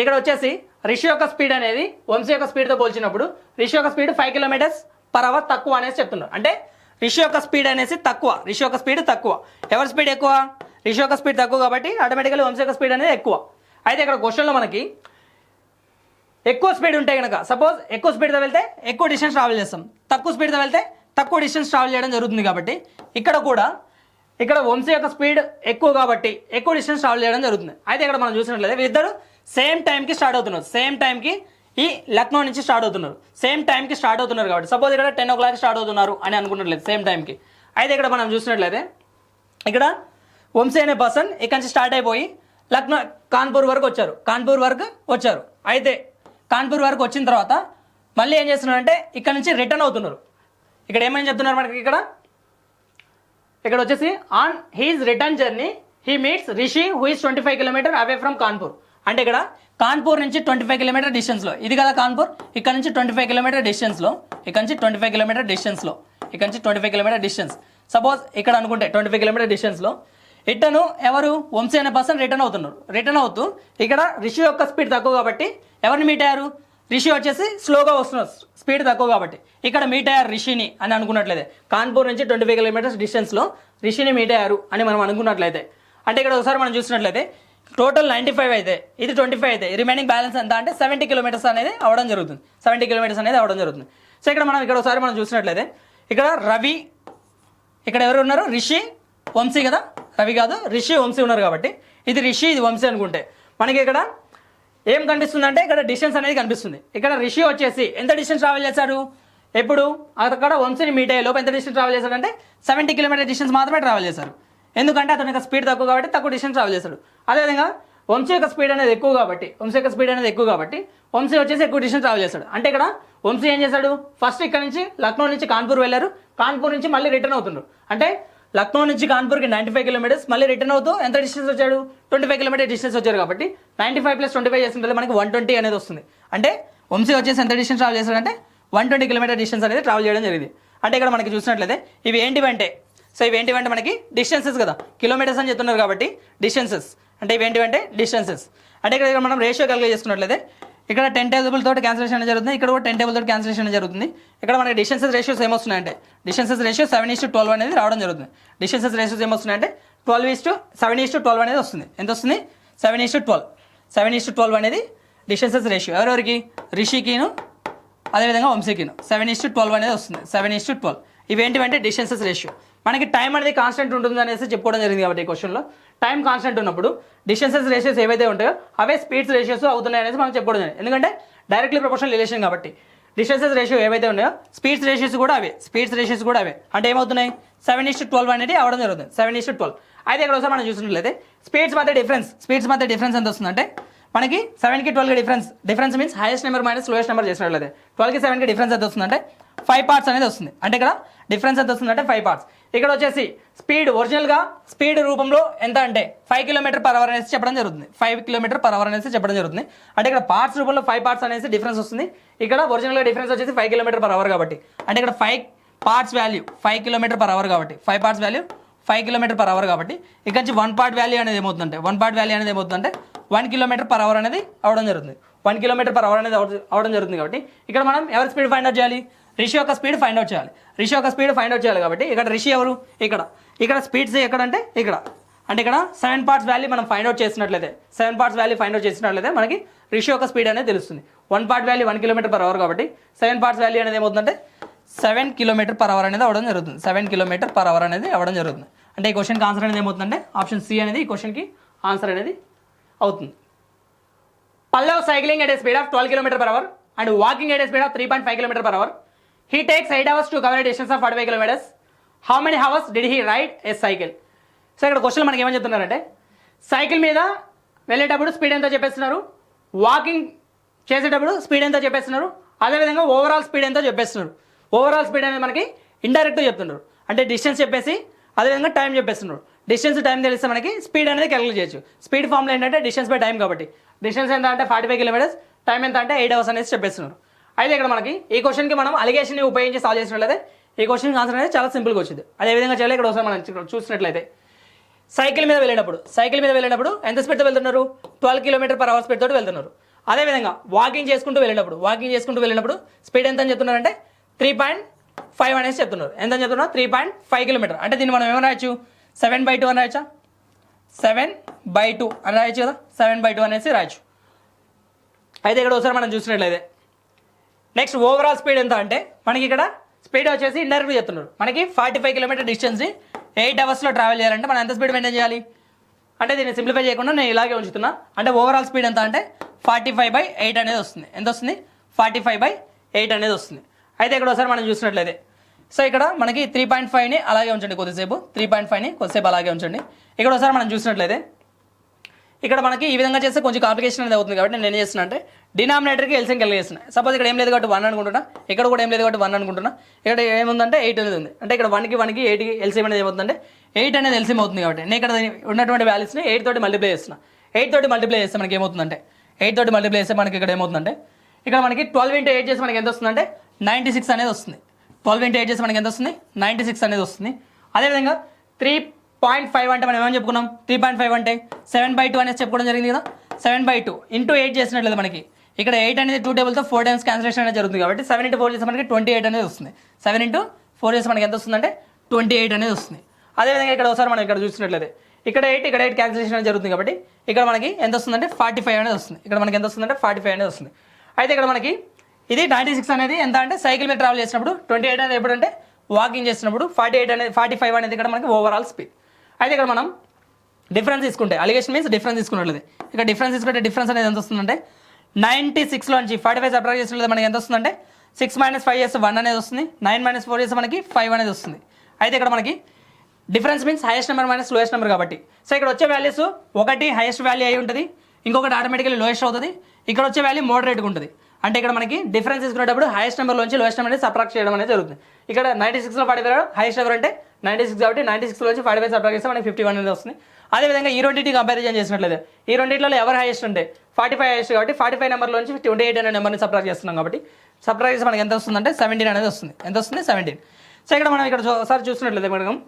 ఇక్కడ వచ్చేసి రిషి యొక్క స్పీడ్ అనేది వంశీ యొక్క స్పీడ్తో పోల్చినప్పుడు రిషి యొక్క స్పీడ్ 5 km/h తక్కువ అనేసి చెప్తున్నారు. అంటే రిషి యొక్క స్పీడ్ అనేసి తక్కువ, రిషి యొక్క స్పీడ్ తక్కువ. ఎవరి స్పీడ్ ఎక్కువ? రిషి యొక్క స్పీడ్ తక్కువ కాబట్టి ఆటోమేటికల్లీ వంశీ యొక్క స్పీడ్ అనేది ఎక్కువ. అయితే ఇక్కడ క్వశ్చన్లో మనకి ఎక్కువ స్పీడ్ ఉంటే కనుక సపోజ్ ఎక్కువ స్పీడ్తో వెళ్తే ఎక్కువ డిస్టెన్స్ ట్రావెల్ చేస్తాం, తక్కువ స్పీడ్తో వెళ్తే తక్కువ డిస్టెన్స్ ట్రావెల్ చేయడం జరుగుతుంది. కాబట్టి ఇక్కడ వంశీ యొక్క స్పీడ్ ఎక్కువ కాబట్టి ఎక్కువ డిస్టెన్స్ ట్రావెల్ చేయడం జరుగుతుంది. అయితే ఇక్కడ మనం చూసినట్లయితే వీళ్ళిద్దరు సేమ్ టైంకి స్టార్ట్ అవుతున్నారు. సేమ్ టైంకి ఈ లక్నో నుంచి స్టార్ట్ అవుతున్నారు. సేమ్ టైంకి స్టార్ట్ అవుతున్నారు కాబట్టి సపోజ్ ఇక్కడ 10 o'clock స్టార్ట్ అవుతున్నారు అని అనుకున్నట్లయితే సేమ్ టైంకి. అయితే ఇక్కడ మనం చూసినట్లయితే ఇక్కడ వంశీ అనే పర్సన్ ఇక్కడ నుంచి స్టార్ట్ అయిపోయి లక్నో కాన్పూర్ వరకు వచ్చారు. అయితే కాన్పూర్ వరకు వచ్చిన తర్వాత మళ్ళీ ఏం చేస్తున్నారంటే ఇక్కడ నుంచి రిటర్న్ అవుతున్నారు. ఇక్కడ ఏమని చెప్తున్నారు మనకి ఇక్కడ వచ్చేసి on his return journey he meets Rishi who is 25 km away from Kanpur. అంటే ఇక్కడ కాన్పూర్ నుంచి 25 km డిస్టెన్స్లో ఇది కదా కాన్పూర్. ఇక్కడ నుంచి 25 km డిస్టెన్స్లో ఇక్కడ నుంచి 25 km డిస్టెన్స్ సపోజ్ ఇక్కడ అనుకుంటే 25 km డిస్టెన్స్లో రిటర్న్ ఎవరు వంశీ అనే పర్సన్ రిటర్న్ అవుతూ ఇక్కడ రిషి యొక్క స్పీడ్ తక్కువ కాబట్టి ఎవరిని మీట్ అయ్యారు? రిషి వచ్చేసి స్లోగా వస్తున్నారు, స్పీడ్ తక్కువ కాబట్టి ఇక్కడ మీట్ అయ్యారు రిషిని అని అనుకున్నట్లయితే కాన్పూర్ నుంచి 25 km డిస్టెన్స్లో రిషిని మీట్ అయ్యారు అని మనం అనుకున్నట్లయితే అంటే ఇక్కడ ఒకసారి మనం చూసినట్లయితే టోటల్ 95 అయితే ఇది 25 అయితే రిమైనింగ్ బ్యాలెన్స్ ఎంత అంటే 70 km అనేది అవడం జరుగుతుంది. 70 km అనేది అవడం జరుగుతుంది. సో ఇక్కడ ఒకసారి మనం చూసినట్లయితే ఇక్కడ రవి, ఇక్కడ ఎవరు ఉన్నారు? రిషి వంశీ కదా, రవి కాదు రిషి వంశీ ఉన్నారు కాబట్టి ఇది రిషి ఇది వంశీ అనుకుంటే మనకి ఇక్కడ ఏం కనిపిస్తుంది అంటే ఇక్కడ డిస్టెన్స్ అనేది కనిపిస్తుంది. ఇక్కడ రిషి వచ్చేసి ఎంత డిస్టెన్స్ ట్రావెల్ చేశారు? ఎప్పుడు అక్కడ వంశీని మీట్ అయ్యే లోపు ఎంత డిస్టెన్స్ ట్రావెల్ చేశారంటే 70 km డిస్టెన్స్ మాత్రమే ట్రావెల్ చేశారు. ఎందుకంటే అతని యొక్క స్పీడ్ తక్కువ కాబట్టి తక్కువ డిస్టెన్స్ ట్రావెల్ చేశాడు. అదేవిధంగా వంశీ యొక్క స్పీడ్ అనేది ఎక్కువ కాబట్టి వంశీ వచ్చేసి ఎక్కువ డిస్టెన్స్ ట్రావెల్ చేశాడు. అంటే ఇక్కడ వంశీ ఏం చేశాడు? ఫస్ట్ ఇక్కడ నుంచి లక్నో నుంచి కాన్పూర్ వెళ్ళారు, కాన్పూర్ నుంచి మళ్ళీ రిటర్న్ అవుతున్నారు. అంటే లక్నో నుంచి కాన్పూర్కి 95 km మళ్ళీ రిటర్న్ అవుతూ ఎంత డిస్టెన్స్ వచ్చాడు? 25 km డిస్టెన్స్ వచ్చారు కాబట్టి 95 + 25 చేస్తుంటే మనకి 120 అనేది వస్తుంది. అంటే వంశీ వచ్చేసి ఎంత డిస్టెన్స్ ట్రావెల్ చేశాడంటే 120 km డిస్టెన్స్ అనేది ట్రావెల్ చేయడం జరిగింది. అంటే ఇక్కడ మనకి చూసినట్లయితే ఇవి ఏంటివంటే మనకి డిస్టెన్సెస్ కదా, కిలోమీటర్స్ అని చెప్తున్నారు కాబట్టి డిస్టెన్సెస్ అంటే ఇవేంటివంటే డిస్టెన్సెస్. అంటే ఇక్కడ మనం రేషియో క్యాలిక్యులేట్ చేసుకున్నట్లయితే ఇక్కడ 10 టేబుల్ తోటి క్యాన్సిలేషన్ అనేది జరుగుతుంది, ఇక్కడ కూడా 10 టేబుల్ తోటి క్యాన్సిలేషన్ అనేది జరుగుతుంది. ఇక్కడ మనకి డిస్టెన్సెస్ రేషియోస్ ఏమొస్తున్నాయంటే డిస్టెన్సెస్ రేషియో 7:12 అనేది రావడం జరుగుతుంది. డిస్టెన్సెస్ రేషియోస్ ఏమొస్తున్నాయంటే 7:12 అనేది వస్తుంది. ఎంత వస్తుంది? 7:12 అనేది డిస్టెన్సెస్ రేషియో ఎవరెవరికి? రిషికిను అదేవిధంగా వంశీకిను 7:12 అనేది వస్తుంది. 7:12 ఇవేంటివంటే డిస్టెన్సెస్ రేషియో. మనకి టైం అనేది కాన్స్టెంట్ ఉంటుంది అనేసి చెప్పుకోవడం జరిగింది కాబట్టి ఈ క్వశ్చన్లో టైం కాన్స్టెంట్ ఉన్నప్పుడు డిస్టెన్సెస్ రేషియోస్ ఏవైతే ఉంటాయో అవే స్పీడ్స్ రేషియోస్ అవుతున్నాయి అనేసి మనం చెప్పుకోవడం జరిగింది. ఎందుకంటే డైరెక్ట్లీ ప్రపోర్షనల్ రిలేషన్ కాబట్టి డిస్టెన్సెస్ రేషియో ఏవైతే ఉన్నాయో స్పీడ్స్ రేషియోస్ కూడా అవే. అంటే ఏమవుతున్నాయి? 7:12 అనేది అవడం జరుగుతుంది. 7:12. అయితే ఇక్కడ ఒకసారి మనం చూసినట్లయితే స్పీడ్స్ మధ్య డిఫరెన్స్ ఎంత వస్తుందంటే మనకి 7కి 12కి difference means highest number minus lowest number చేసినట్లయితే 12కి 7కి డిఫరెన్స్ ఎంత వస్తుందంటే 5 పార్ట్స్ అనేది వస్తుంది. అంటే ఇక్కడ డిఫరెన్స్ ఎంత వస్తుందంటే 5 పార్ట్స్. ఇక్కడ వచ్చేసి స్పీడ్ ఒరిజినల్గా స్పీడ్ రూపంలో ఎంత అంటే 5 km/h అనేసి చెప్పడం జరుగుతుంది. 5 km/h అనేసి చెప్పడం జరుగుతుంది. అంటే ఇక్కడ పార్ట్స్ రూపంలో 5 పార్ట్స్ అనేసి డిఫరెన్స్ వస్తుంది. ఇక్కడ ఒరిజినల్గా డిఫరెన్స్ వచ్చేసి 5 km/h కాబట్టి అంటే ఇక్కడ 5 పార్ట్స్ వాల్యూ 5 km/h కాబట్టి 5 పార్ట్స్ వాల్యూ 5 km/h కాబట్టి ఇక్కడ నుంచి 1 పార్ట్ వాల్యూ అనేది ఏమవుతుందంటే 1 km/h అనేది అవడం జరుగుతుంది. 1 km/h అనేది అవడం జరుగుతుంది కాబట్టి ఇక్కడ మనం ఎవరి స్పీడ్ ఫైండ్ అవుట్ చేయాలి? రిషి యొక్క స్పీడ్ ఫైండ్ అవుట్ చేయాలి. రిషి యొక్క స్పీడ్ ఫైండ్ అవుట్ చేయాలి కాబట్టి ఇక్కడ రిషి ఎవరు? ఇక్కడ స్పీడ్స్ ఎక్కడంటే ఇక్కడ అంటే ఇక్కడ 7 పార్ట్స్ వాల్యూ మనం ఫైండ్ అవుట్ చేసినట్లయితే 7 పార్ట్స్ వాల్యూ ఫైండ్ అవుట్ చేసినట్లయితే మనకి రిషి యొక్క స్పీడ్ అనేది తెలుస్తుంది. 1 పార్ట్ వాల్యూ 1 km/h కాబట్టి 7 పార్ట్స్ వాల్యూ అనేది ఏమవుతుందంటే 7 km/h అనేది అవడం జరుగుతుంది. 7 km/h అనేది అవడం జరుగుతుంది. అంటే ఈ క్వశ్చన్కి ఆన్సర్ అనేది ఏమవుతుందంటే ఆప్షన్ సి అనేది ఈ క్వశ్చన్కి ఆన్సర్ అనేది అవుతుంది. Pallav cycling at a speed of 12 km/h and walking at a speed of 3.5 km/h. He takes 8 hours to cover a distance of 45 kilometers. How many hours did he ride a cycle? So ఇక్కడ question మనకి ఏమని చెప్తున్నారంటే cycle మీద వెళ్ళేటప్పుడు speed ఎంత చెప్పేస్తున్నారు, walking చేసేటప్పుడు speed ఎంత చెప్పేస్తున్నారు, అదేవిధంగా ఓవరాల్ స్పీడ్ ఎంత చెప్పేస్తున్నారు. ఓవరాల్ స్పీడ్ అనేది మనకి ఇండైరెక్ట్గా చెప్తున్నారు. అంటే డిస్టెన్స్ చెప్పేసి అదేవిధంగా టైం చెప్పేస్తున్నారు. డిస్టెన్స్ టైం తెలిస్తే మనకి స్పీడ్ అనేది క్యాలిక్యులేట్ చేయొచ్చు. స్పీడ్ ఫార్ములా ఏంటంటే డిస్టెన్స్ బై టైం కాబట్టి డిస్టెన్స్ ఎంత అంటే 45 kilometers, టైం ఎంత అంటే 8 hours అనేసి చెప్పేస్తున్నారు. అయితే ఇక్కడ మనకి ఈ క్వశ్చన్కి మనం అలిగేషన్ని ఉపయోగించి సాల్వ్ చేసినట్లయితే ఈ క్వశ్చన్కి ఆన్సర్ అనేది చాలా సింపుల్గా వచ్చింది. అదేవిధంగా చేయాలి. ఇక్కడ ఒకసారి మనం చూసినట్లయితే సైకిల్ మీద వెళ్ళినప్పుడు ఎంత స్పీడ్తో వెళ్తున్నారు? 12 km/h స్పీడ్ తోటి వెళ్తున్నారు. అదేవిధంగా వాకింగ్ చేసుకుంటూ వెళ్ళినప్పుడు స్పీడ్ ఎంత అని చెప్తున్నారంటే 3.5 అనేసి చెప్తున్నారు. ఎంత అని చెప్తున్నారు? 3.5 km. అంటే దీన్ని మనం ఏమని రాయొచ్చు? 7/2 అని రాయొచ్చా? 7/2 అని రాయొచ్చు కదా. 7/2 అనేసి రాయొచ్చు. అయితే ఇక్కడ ఒకసారి మనం చూసినట్లయితే నెక్స్ట్ ఓవరాల్ స్పీడ్ ఎంత అంటే మనకి ఇక్కడ స్పీడ్ వచ్చేసి ఇండైరెక్ట్గా చెప్తున్నారు. మనకి 45 km డిస్టెన్స్ని 8 hours ట్రావెల్ చేయాలంటే మనం ఎంత స్పీడ్ మెయింటైన్ చేయాలి అంటే దీన్ని సింప్లిఫై చేయకుండా నేను ఇలాగే ఉంచుతున్నా. అంటే ఓవరాల్ స్పీడ్ ఎంత అంటే 45/8 అనేది వస్తుంది. ఎంత వస్తుంది? 45/8 అనేది వస్తుంది. అయితే ఇక్కడ ఒకసారి మనం చూసినట్లయితే సో ఇక్కడ మనకి 3.5ని అలాగే ఉంచండి కొద్దిసేపు. 3.5ని కొద్దిసేపు అలాగే ఉంచండి. ఇక్కడ ఒకసారి మనం చూసినట్లయితే ఇక్కడ మనకి ఈ విధంగా చేస్తే కొంచెం కాంప్లికేషన్ అనేది అవుతుంది కాబట్టి నేను ఏం చేస్తున్నా అంటే డినామినేటర్కి ఎల్సిఎం కలిగేస్తున్నా. సపోజ్ ఇక్కడ ఏం లేదు కాబట్టి 1 అనుకుంటున్నా, ఇక్కడ కూడా ఏం లేదు కాబట్టి 1 అనుకుంటున్నా. ఇక్కడ ఏముందంటే 8 అనేది ఉంది. అంటే ఇక్కడ 1కి 8కి ఎల్సిఎం అనేది ఏమవుతుందంటే 8 అనేది ఎల్సిఎం అవుతుంది కాబట్టి నేను ఇక్కడ ఉన్నటువంటి వాల్యూస్ని 8 తోటి మల్టిప్లై చేస్తున్నా. 8 తోటి మల్టిప్లై చేస్తే మనకి ఏమవుతుందంటే 8 తోటి మల్టిప్లై చేస్తే మనకి ఇక్కడ ఏమవుతుందంటే ఇక్కడ మనకి 12 × 8 చేసి మనకి ఎంత వస్తుందంటే 96 అనేది వస్తుంది. 12 × 8 చేసి మనకి ఎంత వస్తుంది? 96 అనేది వస్తుంది. అదేవిధంగా 3.5 అంటే మనం ఏమని చెప్పుకున్నాం? 3.5 అంటే 7/2 అనేసి చెప్పుకోవడం జరిగింది కదా. 7/2 × 8 చేసినట్లేదు మనకి ఇక్కడ 8 అనేది 2 టేబుల్తో 4 టైమ్స్ క్యాన్సిలేషన్ అనేది జరుగుతుంది కాబట్టి 7 × 4 చేస్తే మనకి 28 అనేది వస్తుంది. 7 × 4 చేస్తే మనకి ఎంత వస్తుందంటే 28 అనేది వస్తుంది. అదేవిధంగా ఇక్కడ ఒకసారి మనం ఇక్కడ చూసినట్లయితే ఇక్కడ 8 క్యాన్సిలేషన్ అనేది జరుగుతుంది కాబట్టి ఇక్కడ మనకి ఎంత వస్తుందంటే 45 అనేది వస్తుంది. ఇక్కడ మనకి ఎంత వస్తుందంటే 45 అనేది వస్తుంది. అయితే ఇక్కడ మనకి ఇది 96 అనేది ఎంత అంటే సైకిల్ మీద ట్రావెల్ చేసినప్పుడు, 28 అనేది ఎప్పుడంటే వాకింగ్ చేసినప్పుడు, 45 అనేది ఇక్కడ మనకి ఓవరాల్ స్పీడ్. అయితే ఇక్కడ మనం డిఫరెన్స్ తీసుకుంటే అలిగేషన్ మీన్స్ డిఫరెన్స్ తీసుకున్నట్లయితే ఇక్కడ డిఫరెన్స్ తీసుకుంటే డిఫరెన్స్ అనేది ఎంత వస్తుందంటే 96లోంచి 45 సబ్ట్రాక్ట్ చేసినట్లయితే మనకి ఎంత వస్తుందంటే 6 - 5 చేస్తే 1 అనేది వస్తుంది. 9 - 4 చేస్తే మనకి 5 అనేది వస్తుంది. అయితే ఇక్కడ మనకి difference means highest number minus lowest number కాబట్టి సో ఇక్కడ వచ్చే వాల్యూస్ ఒకటి హైయెస్ట్ వాల్యూ అయి ఉంటుంది, ఇంకొకటి ఆటోమేటికల్లీ లోయెస్ట్ అవుతుంది. ఇక్కడ వచ్చే వాల్యూ మోడరేట్గా ఉంటుంది. అంటే ఇక్కడ మనకి డిఫరెన్స్ తీసుకునేటప్పుడు హైయెస్ట్ నెంబర్లోంచి లోయెస్ట్ నెంబర్ అనేది సబ్ట్రాక్ట్ చేయడం అనేది జరుగుతుంది. ఇక్కడ 96లో 45 హైయెస్ట్ నెంబర్ అంటే 96 కాబట్టి 96లోంచి 45 సబ్ట్రాక్ట్ చేస్తే మనకి 51 అనేది వస్తుంది. అదేవిధంగా ఈ రెండింటి కంపారిజన్ చేసినట్లయితే ఈ రెండింటిలో ఎవరు హైయెస్ట్ అంటే 45 హైయెస్ట్ కాబట్టి 45 నెంబర్లోంచి 28 అనే నెంబర్ని సబ్ట్రాక్ట్ చేస్తున్నాం కాబట్టి సబ్ట్రాక్ట్ చేస్తే మనకి ఎంత వస్తుందంటే 17 అనేది వస్తుంది. ఎంత వస్తుంది? 17. సో ఇక్కడ మనం ఇక్కడ ఒకసారి చూసినట్లయితే మేడం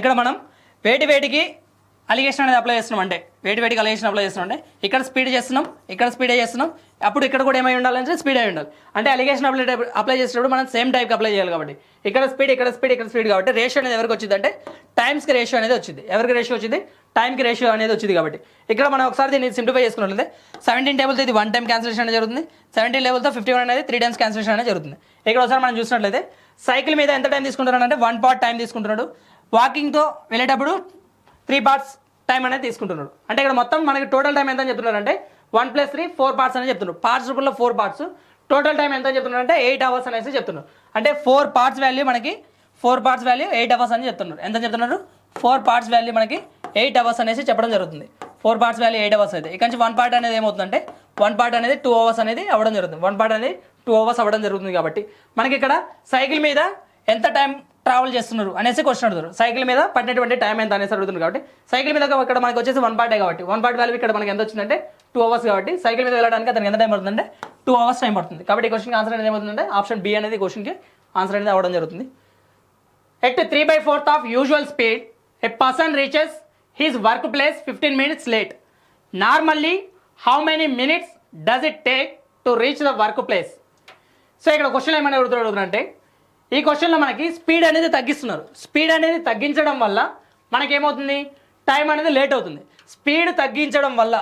ఇక్కడ మనం వేటికి అలిగేషన్ అనేది అప్లై చేస్తున్నాం అంటే వేటికి అలిగేషన్ అప్లై చేస్తున్నాం అంటే ఇక్కడ స్పీడ్ చేస్తున్నాం, ఇక్కడ స్పీడ్ చేస్తున్నాం, అప్పుడు ఇక్కడ కూడా ఏమై ఉండాలంటే స్పీడ్ అయి ఉండాలి. అంటే అలిగేషన్ అప్లై చేసేటప్పుడు మనం సేమ్ టైప్కి అప్లై చేయాలి కాబట్టి ఇక్కడ స్పీడ్ కాబట్టి రేషియో అనేది ఎవరికి వచ్చింది అంటే టైమ్స్కి రేషియో అనేది వచ్చింది. ఎవరికి రేషియో వచ్చింది? టైంకి రేషియో అనేది వచ్చింది. కాబట్టి ఇక్కడ మనం ఒకసారి దీన్ని సింప్లిఫై చేసుకున్నట్లయితే 17 టేబుల్తో ఇది 1 టైం క్యాన్సిలేషన్ అనేది జరుగుతుంది. 17 లెవెల్తో 51 అనేది 3 టైమ్స్ క్యాన్సిలేషన్ అనేది జరుగుతుంది. ఇక్కడ ఒకసారి మనం చూసినట్లయితే సైకిల్ మీద ఎంత టైం తీసుకుంటున్నాడు అంటే 1 part టైం తీసుకుంటున్నాడు. వాకింగ్తో వెళ్ళేటప్పుడు 3 parts టైం అనేది తీసుకుంటున్నాడు. అంటే ఇక్కడ మొత్తం మనకి టోటల్ టైం ఎంత అని చెప్తున్నారు అంటే 1 + 3 4 parts అని చెప్తున్నారు. పార్ట్స్ రూపంలో 4 parts. టోటల్ టైం ఎంత అని చెప్తున్నారు అంటే 8 hours అనేసి చెప్తున్నారు. అంటే 4 parts వాల్యూ మనకి 8 hours అని చెప్తున్నారు. ఎంత చెప్తున్నారు? 4 parts వాల్యూ మనకి 8 hours అనేసి చెప్పడం జరుగుతుంది. 4 parts వాల్యూ 8 hours అయితే ఇక్కడ నుంచి 1 part అనేది ఏమవుతుందంటే 1 part అనేది 2 hours అనేది అవ్వడం జరుగుతుంది. 1 part అనేది 2 అవర్స్ అవ్వడం జరుగుతుంది కాబట్టి మనకి ఇక్కడ సైకిల్ మీద ఎంత టైం ట్రావెల్ చేస్తున్నారు అనేసి క్వశ్చన్ అడుగుతారు. సైకిల్ మీద పట్టినటువంటి టైం ఎంత అనేసి అడుగుతుంది కాబట్టి సైకిల్ మీద ఇక్కడ మనకి వచ్చేసి 1 పార్టే కాబట్టి 1 పార్ట్ వాల్యూ ఇక్కడ మనకి ఎంత వచ్చిందంటే 2 అవర్స్ కాబట్టి సైకిల్ మీద వెళ్ళడానికి అతనికి ఎంత టైం పడుతుందంటే 2 అవర్స్ టైం పడుతుంది. కాబట్టి ఈ క్వశ్చన్కి ఆన్సర్ అనేది ఏమవుతుందంటే ఆప్షన్ బి అనేది క్వశ్చన్కి ఆన్సర్ అనేది అవ్వడం జరుగుతుంది. At 3/4 of usual speed, a person reaches his workplace 15 minutes late. Normally, how many minutes does it take to reach the workplace? So ఇక్కడ క్వశ్చన్ ఏమైనా అడుగుతారంటే ఈ క్వశ్చన్లో మనకి స్పీడ్ అనేది తగ్గిస్తున్నారు. స్పీడ్ అనేది తగ్గించడం వల్ల మనకి ఏమవుతుంది, టైం అనేది లేట్ అవుతుంది. స్పీడ్ తగ్గించడం వల్ల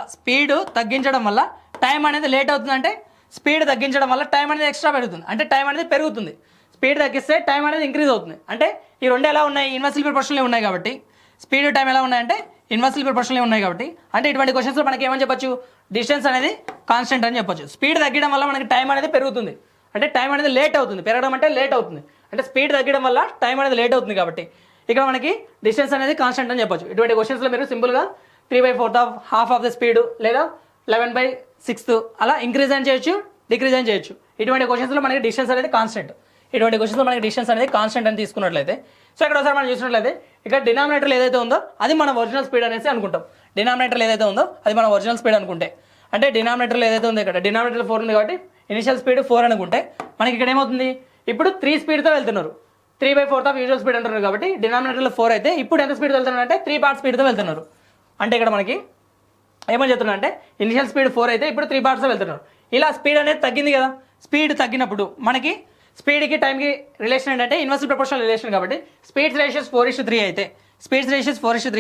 టైం అనేది లేట్ అవుతుంది. అంటే స్పీడ్ తగ్గించడం వల్ల టైం అనేది ఎక్స్ట్రా పెరుగుతుంది, అంటే టైం అనేది పెరుగుతుంది. స్పీడ్ తగ్గిస్తే టైం అనేది ఇంక్రీజ్ అవుతుంది. అంటే ఈ రెండు ఎలా ఉన్నాయి, ఇన్వర్స్లీ ప్రపోర్షనల్ ఉన్నాయి కాబట్టి స్పీడ్ టైం ఎలా ఉన్నాయంటే ఇన్వర్స్లీ ప్రపోర్షనల్ ఉన్నాయి కాబట్టి అంటే ఇటువంటి క్వశ్చన్స్లో మనకి ఏమని చెప్పొచ్చు, డిస్టెన్స్ అనేది కాన్స్టెంట్ అని చెప్పొచ్చు. స్పీడ్ తగ్గడం వల్ల మనకి టైం అనేది పెరుగుతుంది, అంటే టైం అనేది లేట్ అవుతుంది. పెరగడం అంటే లేట్ అవుతుంది, అంటే స్పీడ్ తగ్గడం వల్ల టైం అనేది లేట్ అవుతుంది కాబట్టి ఇక్కడ మనకి డిస్టెన్స్ అనేది కాన్స్టెంట్ అని చెప్పొచ్చు. ఇటువంటి క్వశ్చన్స్లో మీరు సింపుల్గా 3/4 of half of the speed లేదా 11/6 అలా ఇంక్రీజ్ అని చేయొచ్చు, డిక్రీజ్ అని చేయొచ్చు. ఇటువంటి క్వశ్చన్స్లో మనకి డిస్టెన్స్ అనేది కాన్స్టెంట్. ఇటువంటి క్వశ్చన్స్లో మనకి డిస్టెన్స్ అనేది కాన్స్టెంట్ అని తీసుకున్నట్లయితే సో ఇక్కడ ఒకసారి మనం చూసినట్లయితే ఇక్కడ డినామినేటర్ ఏదైతే ఉందో అది మన ఒరిజినల్ స్పీడ్ అనేసి అనుకుంటాం. డినామినేటర్ ఏదైతే ఉందో అది మన ఒరిజినల్ స్పీడ్ అనుకుంటే అంటే డినామినేటర్ ఏదైతే ఉందో ఇక్కడ డినామినేటర్ 4 ఉంది కాబట్టి ఇనిషియల్ స్పీడ్ 4 అనుకుంటే మనకి ఇక్కడ ఏమవుతుంది, ఇప్పుడు 3 స్పీడ్తో వెళ్తున్నారు. 3/4 ఆఫ్ యూజువల్ స్పీడ్ అంటున్నారు కాబట్టి డినామినేటర్లో 4 అయితే ఇప్పుడు ఎంత స్పీడ్తో వెళ్తున్నారు అంటే 3 పార్ట్ స్పీడ్తో వెళ్తున్నారు. అంటే ఇక్కడ మనకి ఏమని చెప్తున్నా అంటే ఇనిషియల్ స్పీడ్ 4 అయితే ఇప్పుడు 3 పార్ట్స్తో వెళ్తున్నారు. ఇలా స్పీడ్ అనేది తగ్గింది కదా, స్పీడ్ తగ్గినప్పుడు మనకి స్పీడ్కి టైంకి రిలేషన్ ఏంటంటే ఇన్వర్స్లీ ప్రపోర్షనల్ రిలేషన్ కాబట్టి స్పీడ్స్ రేషియోస్ 4:3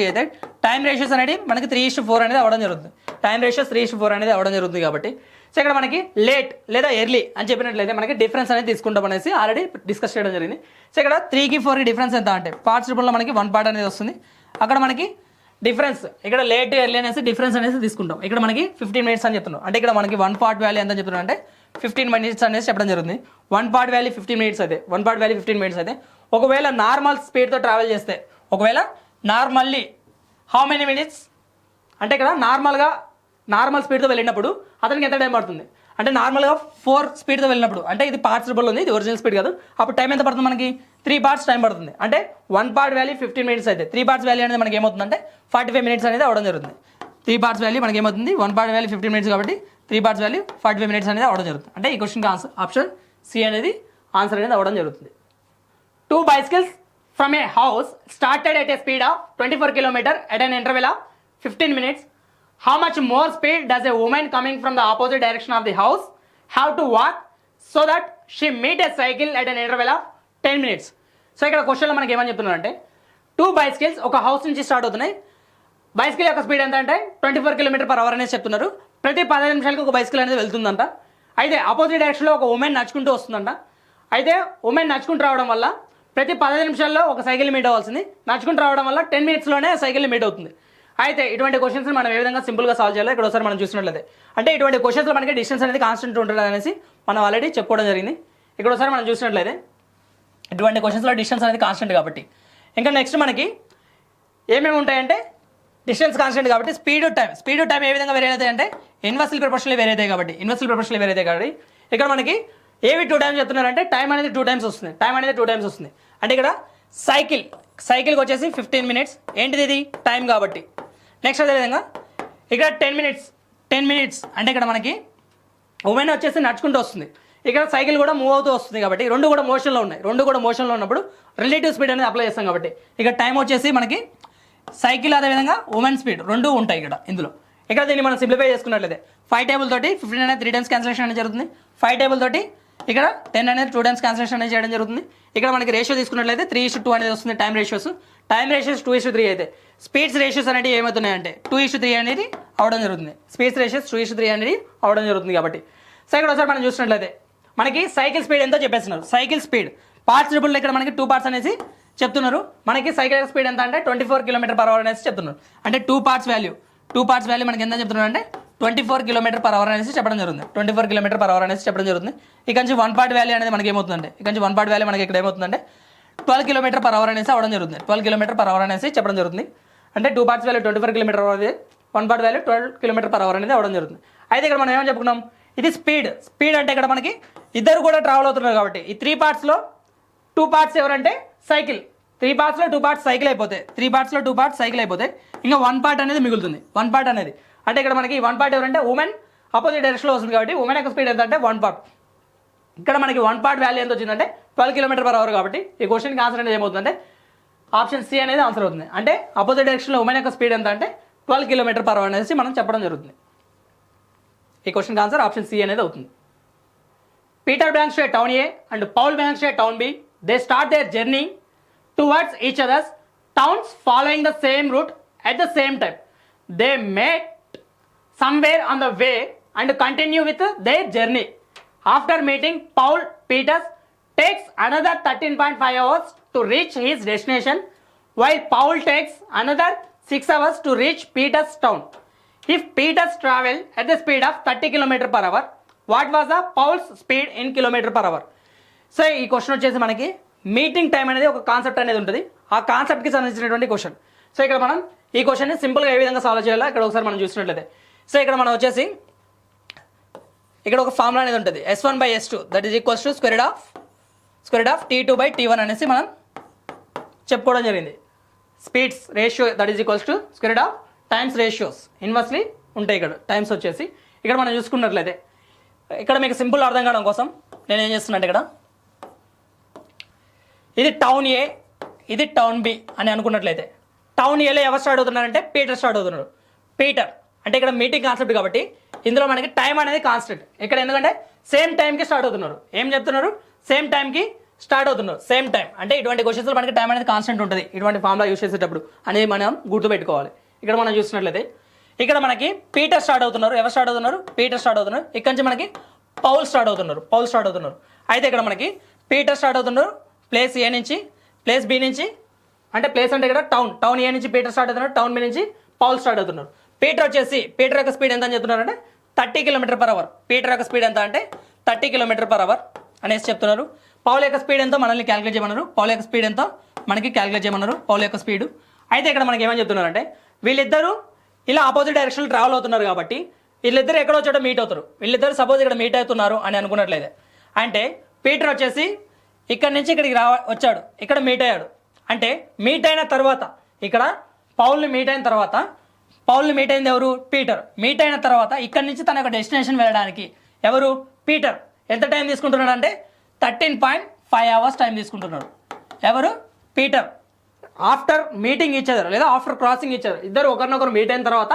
అయితే టైం రేషియోస్ అనేది మనకి 3:4 అనేది అవ్వడం జరుగుతుంది. టైం రేషియోస్ 3:4 అనేది అవ్వడం జరుగుతుంది కాబట్టి సో ఇక్కడ మనకి లేట్ లేదా ఎర్లీ అని చెప్పినట్లయితే మనకి డిఫరెన్స్ అనేది తీసుకుంటాం అనేసి ఆల్రెడీ డిస్కస్ చేయడం జరిగింది. సో ఇక్కడ 3కి 4కి డిఫరెన్స్ ఎంత అంటే పార్ట్స్ రూపంలో మనకి 1 పార్ట్ అనేది వస్తుంది. అక్కడ మనకి డిఫరెన్స్ ఇక్కడ లేట్ ఎర్లీ అనేసి డిఫరెన్స్ అనేది తీసుకుంటాం. ఇక్కడ మనకి 15 మినిట్స్ అని చెప్తున్నాం. అంటే ఇక్కడ మనకి 1 పార్ట్ వాల్యూ ఎంత చెప్తున్నాం అంటే 15 మినిట్స్ అనేసి చెప్పడం జరుగుతుంది. 1 పార్ట్ వాల్యూ 15 మినిట్స్ అయితే ఒకవేళ నార్మల్ స్పీడ్తో ట్రావెల్ చేస్తే ఒకవేళ నార్మల్లీ హౌ మెనీ మినిట్స్ అంటే ఇక్కడ నార్మల్ స్పీడ్తో వెళ్ళినప్పుడు అతనికి ఎంత టైం పడుతుంది అంటే నార్మల్గా 4 స్పీడ్తో వెళ్ళినప్పుడు అంటే ఇది పార్ట్స్ రూపంలో ఉంది, ఇది ఒరిజినల్ స్పీడ్ కాదు. అప్పుడు టైం ఎంత పడుతుంది మనకి 3 పార్ట్స్ టైం పడుతుంది. అంటే 1 పార్ట్ వాల్యూ 15 మినిట్స్ అయితే 3 పార్ట్స్ వాల్యూ అనేది మనకి ఏమవుతుందంటే 45 మినిట్స్ అనేది అవడం జరుగుతుంది. 3 పార్ట్స్ వాల్యూ మనకి ఏమవుతుంది 1 పార్ట్ వాల్యూ 15 మినిట్స్ కాబట్టి 3 పార్ట్స్ వాల్యూ 45 మినిట్స్ అనేది అవడం జరుగుతుంది. అంటే ఈ క్వశ్చన్కి ఆన్సర్ ఆప్షన్ సి అనేది ఆన్సర్ అనేది అవడం జరుగుతుంది. 2 bicycles from a house started at a speed of 24 km at an interval of 15 minutes. How much more speed does a woman coming from the opposite direction of the house have to walk so that she meet a cycle at an interval of 10 minutes? So ఇక్కడ క్వశ్చన్లో మనకి ఏమని చెప్తున్నారంటే 2 bicycles ఒక house నుంచి start అవుతున్నాయి. Bicycle యొక్క speed ఎంత అంటే 24 km/h అనేసి చెప్తున్నారు. ప్రతి 15 నిమిషాలకు ఒక బైసికల్ అనేది వెళ్తుందంట. అయితే ఆపోజిట్ డైరెక్షన్లో ఒక ఉమెన్ నడుచుకుంటూ వస్తుందంట. అయితే ఉమెన్ నడుచుకుంటూ రావడం వల్ల ప్రతి 15 నిమిషాల్లో ఒక సైకిల్ మీట్ అవ్వాల్సింది, నడుచుకుంటూ రావడం వల్ల 10 మినిట్స్లోనే సైకిల్ మీట్ అవుతుంది. అయితే ఇటువంటి క్వశ్చన్స్ మనం ఏ విధంగా సింపుల్గా సాల్వ్ చేయాలో ఇక్కడ ఒకసారి మనం చూసినట్లయితే అంటే ఇటువంటి క్వశ్చన్స్లో మనకి డిస్టెన్స్ అనేది కాన్స్టెంట్ ఉంటుంది అనేసి మనం ఆల్రెడీ చెప్పుకోవడం జరిగింది. ఇక్కడ ఒకసారి మనం చూసినట్లయితే ఇటువంటి క్వశ్చన్స్లో డిస్టెన్స్ అనేది కాన్స్టెంట్ కాబట్టి ఇంకా నెక్స్ట్ మనకి ఏమేమి ఉంటాయంటే డిస్టెన్స్ కాన్స్టెంట్ కాబట్టి స్పీడ్ టైం ఏ విధంగా వేరే అవుతాయి అంటే ఇన్వర్స్లీ ప్రపోర్షనల్ వేరే అవుతాయి కాబట్టి ఇక్కడ మనకి ఏవి 2 టైమ్స్ చెప్తున్నారంటే టైం అనేది 2 టైమ్స్ వస్తుంది. అంటే ఇక్కడ సైకిల్కి వచ్చేసి 15 మినిట్స్ ఏంటిది ఇది టైం కాబట్టి. నెక్స్ట్ అదేవిధంగా ఇక్కడ 10 మినిట్స్ అంటే ఇక్కడ మనకి ఉమెన్ వచ్చేసి నడుచుకుంటూ వస్తుంది. ఇక్కడ సైకిల్ కూడా మూవ్ అవుతూ వస్తుంది కాబట్టి రెండు కూడా మోషన్లో ఉన్నప్పుడు రిలేటివ్ స్పీడ్ అనేది అప్లై చేస్తాం కాబట్టి ఇక్కడ టైం వచ్చేసి మనకి సైకిల్ అదేవిధంగా ఉమెన్ స్పీడ్ రెండు ఉంటాయి ఇందులో. ఇక్కడ దీన్ని మనం సింప్లిఫై చేసుకున్నట్లయితే 5 టేబుల్ తోటి 15 అనేది 3 టైమ్స్ క్యాన్సిలేషన్ అనేది జరుగుతుంది. 5 టేబుల్ తోటి ఇక్కడ 10 అనేది 2 టైమ్స్ క్యాన్సిలేషన్ అనేది చేయడం జరుగుతుంది. ఇక్కడ మనకి రేషియో తీసుకున్నట్లయితే 3:2 అనేది వస్తుంది. టైం రేషియోస్ 2:3 అయితే స్పీడ్స్ రేషియోస్ అనేవి ఏమవుతున్నాయంటే 2:3 అనేది అవడం జరుగుతుంది. స్పీడ్స్ రేషియోస్ 2:3 అనేది అవడం జరుగుతుంది కాబట్టి సో ఇక్కడ ఒకసారి మనం చూసినట్లయితే మనకి సైకిల్ స్పీడ్ ఎంతో చెప్పేస్తున్నారు. సైకిల్ స్పీడ్ పార్ట్స్ రూపంలో ఇక్కడ మనకి 2 పార్ట్స్ అనేసి చెప్తున్నారు. మనకి సైకిల్ స్పీడ్ ఎంత అంటే 24 km/h అనేసి చెప్తున్నారు. అంటే 2 పార్ట్స్ వాల్యూ మనకి ఎంత చెప్తున్నారు అంటే 24 km/h అనేసి చెప్పడం జరుగుతుంది. 24 km/h అనేసి చెప్పడం జరుగుతుంది. ఇక నుంచి 1 పార్ట్ వాల్యూ అనేది మనకి ఏమవుతుందంటే మనకి ఇక్కడ ఏమవుతుందంటే 12 km/h అనేసి అవడం జరుగుతుంది. 12 km/h అనేసి చెప్పడం జరుగుతుంది. అంటే 2 పార్ట్స్ వాల్యూ 24 km/h అనేది 1 పార్ట్ వాల్యూ 12 km/h అనేది అవడం జరుగుతుంది. అయితే ఇక్కడ మనం ఏమని చెప్పుకున్నాం ఇది స్పీడ్ అంటే ఇక్కడ మనకి ఇద్దరు కూడా ట్రావెల్ అవుతున్నారు కాబట్టి ఈ 3 పార్ట్స్లో 2 పార్ట్స్ ఎవరంటే సైకిల్, 3 పార్ట్స్లో 2 పార్ట్స్ సైకిల్ అయిపోతాయి, 3 పార్ట్స్లో 2 పార్ట్స్ సైకిల్ అయిపోతాయి, ఇంకా 1 పార్ట్ అనేది మిగులుతుంది. 1 పార్ట్ అనేది అంటే ఇక్కడ మనకి 1 పార్ట్ ఎవరంటే ఉమెన్ అపోజిట్ డైరెక్షన్లో వస్తుంది కాబట్టి ఉమెన్ యొక్క స్పీడ్ ఎంత అంటే 1 పార్ట్. ఇక్కడ మనకి 1 పార్ట్ వాల్యూ ఎంత వచ్చిందంటే 12 km/h కాబట్టి ఈ క్వశ్చన్కి ఆన్సర్ అనేది ఏమవుతుందంటే ఆప్షన్ సి అనేది ఆన్సర్ అవుతుంది. అంటే అపోజిట్ డైరెక్షన్లో ఉమెన్ యొక్క స్పీడ్ ఎంత అంటే 12 km/h అనేసి మనం చెప్పడం జరుగుతుంది. ఈ క్వశ్చన్కి ఆన్సర్ ఆప్షన్ సి అనేది అవుతుంది. Peter belongs to a town A and Paul belongs to a town B. They start their journey towards each others towns following the same route at the same time. They met somewhere on the way and continue with their journey. After meeting, Paul Peters takes another 13.5 hours to reach his destination, while Paul takes another 6 hours to reach Peters town. If Peters traveled at the speed of 30 km/h, what was the Paul's speed in km/h? So ఈ question వచ్చేసి మనకి meeting time అనేది ఒక concept అనేది ఉంటుంది, ఆ కాన్సెప్ట్కి సంబంధించినటువంటి question. So ఇక్కడ మనం ఈ క్వశ్చన్ని సింపుల్గా ఏ విధంగా సాల్వ్ చేయాలో ఇక్కడ ఒకసారి మనం చూసినట్లయితే, సో ఇక్కడ మనం వచ్చేసి ఇక్కడ ఒక ఫార్ములా అనేది ఉంటుంది S1/S2 that is equals to square of T2/T1 అనేసి మనం చెప్పుకోవడం జరిగింది. Speeds ratio that is equals to square of times ratios inversely ఉంటాయి. ఇక్కడ టైమ్స్ వచ్చేసి ఇక్కడ మనం చూసుకున్నట్లయితే ఇక్కడ మీకు సింపుల్ అర్థం కావడం కోసం నేను ఏం చేస్తున్నట్టు ఇక్కడ ఇది టౌన్ ఏ ఇది టౌన్ బి అని అనుకున్నట్లయితే టౌన్ ఏలో ఎవరు స్టార్ట్ అవుతున్నారంటే పీటర్ స్టార్ట్ అవుతున్నారు. పీటర్ అంటే ఇక్కడ మీటింగ్ కాన్సెప్ట్ కాబట్టి ఇందులో మనకి టైం అనేది కాన్స్టెంట్ ఇక్కడ, ఎందుకంటే సేమ్ టైంకి స్టార్ట్ అవుతున్నారు. ఏం చెప్తున్నారు? సేమ్ టైంకి స్టార్ట్ అవుతున్నారు. సేమ్ టైం అంటే ఇటువంటి క్వశ్చన్స్లో మనకి టైం అనేది కాన్స్టెంట్ ఉంటుంది ఇటువంటి ఫార్ములా యూస్ చేసేటప్పుడు అనేది మనం గుర్తుపెట్టుకోవాలి. ఇక్కడ మనం చూసినట్లయితే ఇక్కడ మనకి పీటర్ స్టార్ట్ అవుతున్నారు. ఎవరు స్టార్ట్ అవుతున్నారు? పీటర్ స్టార్ట్ అవుతున్నారు. ఇక్కడ నుంచి మనకి పౌల్ స్టార్ట్ అవుతున్నారు. అయితే ఇక్కడ మనకి పీటర్ స్టార్ట్ అవుతున్నారు ప్లేస్ ఏ నుంచి, ప్లేస్ బి నుంచి, అంటే ప్లేస్ అంటే ఇక్కడ టౌన్ ఏ నుంచి పీటర్ స్టార్ట్ అవుతున్నారు, టౌన్ బి నుంచి పౌల్ స్టార్ట్ అవుతున్నారు. పీటర్ యొక్క స్పీడ్ ఎంత అని చెప్తున్నారు అంటే 30 km/h. పీటర్ యొక్క స్పీడ్ ఎంత అంటే 30 km/h అనేసి చెప్తున్నారు. పౌల్ యొక్క స్పీడ్ ఎంతో మనల్ని క్యాలిక్యులేట్ చేయమన్నారు. పౌల్ యొక్క స్పీడ్ ఎంతో మనకి క్యాలిక్యులేట్ చేయమన్నారు పౌల్ యొక్క స్పీడ్. అయితే ఇక్కడ మనకి ఏమని చెప్తున్నారంటే వీళ్ళిద్దరూ ఇలా ఆపోజిట్ డైరెక్షన్లో ట్రావెల్ అవుతున్నారు కాబట్టి వీళ్ళిద్దరు ఎక్కడో చోట మీట్ అవుతారు. వీళ్ళిద్దరు సపోజ్ ఇక్కడ మీట్ అవుతున్నారు అని అనుకున్నట్లయితే అంటే పీటర్ వచ్చేసి ఇక్కడ నుంచి ఇక్కడికి వచ్చాడు, ఇక్కడ మీట్ అయ్యాడు. అంటే మీట్ అయిన తర్వాత ఇక్కడ పౌల్ని మీట్ అయింది ఎవరు? పీటర్. మీట్ అయిన తర్వాత ఇక్కడ నుంచి తన యొక్క డెస్టినేషన్ వెళ్ళడానికి ఎవరు? పీటర్. ఎంత టైం తీసుకుంటున్నాడు అంటే 13.5 hours టైం తీసుకుంటున్నాడు. ఎవరు? పీటర్. ఆఫ్టర్ మీటింగ్ ఇచ్చారు లేదా ఆఫ్టర్ క్రాసింగ్ ఇచ్చారు, ఇద్దరు ఒకరినొకరు మీట్ అయిన తర్వాత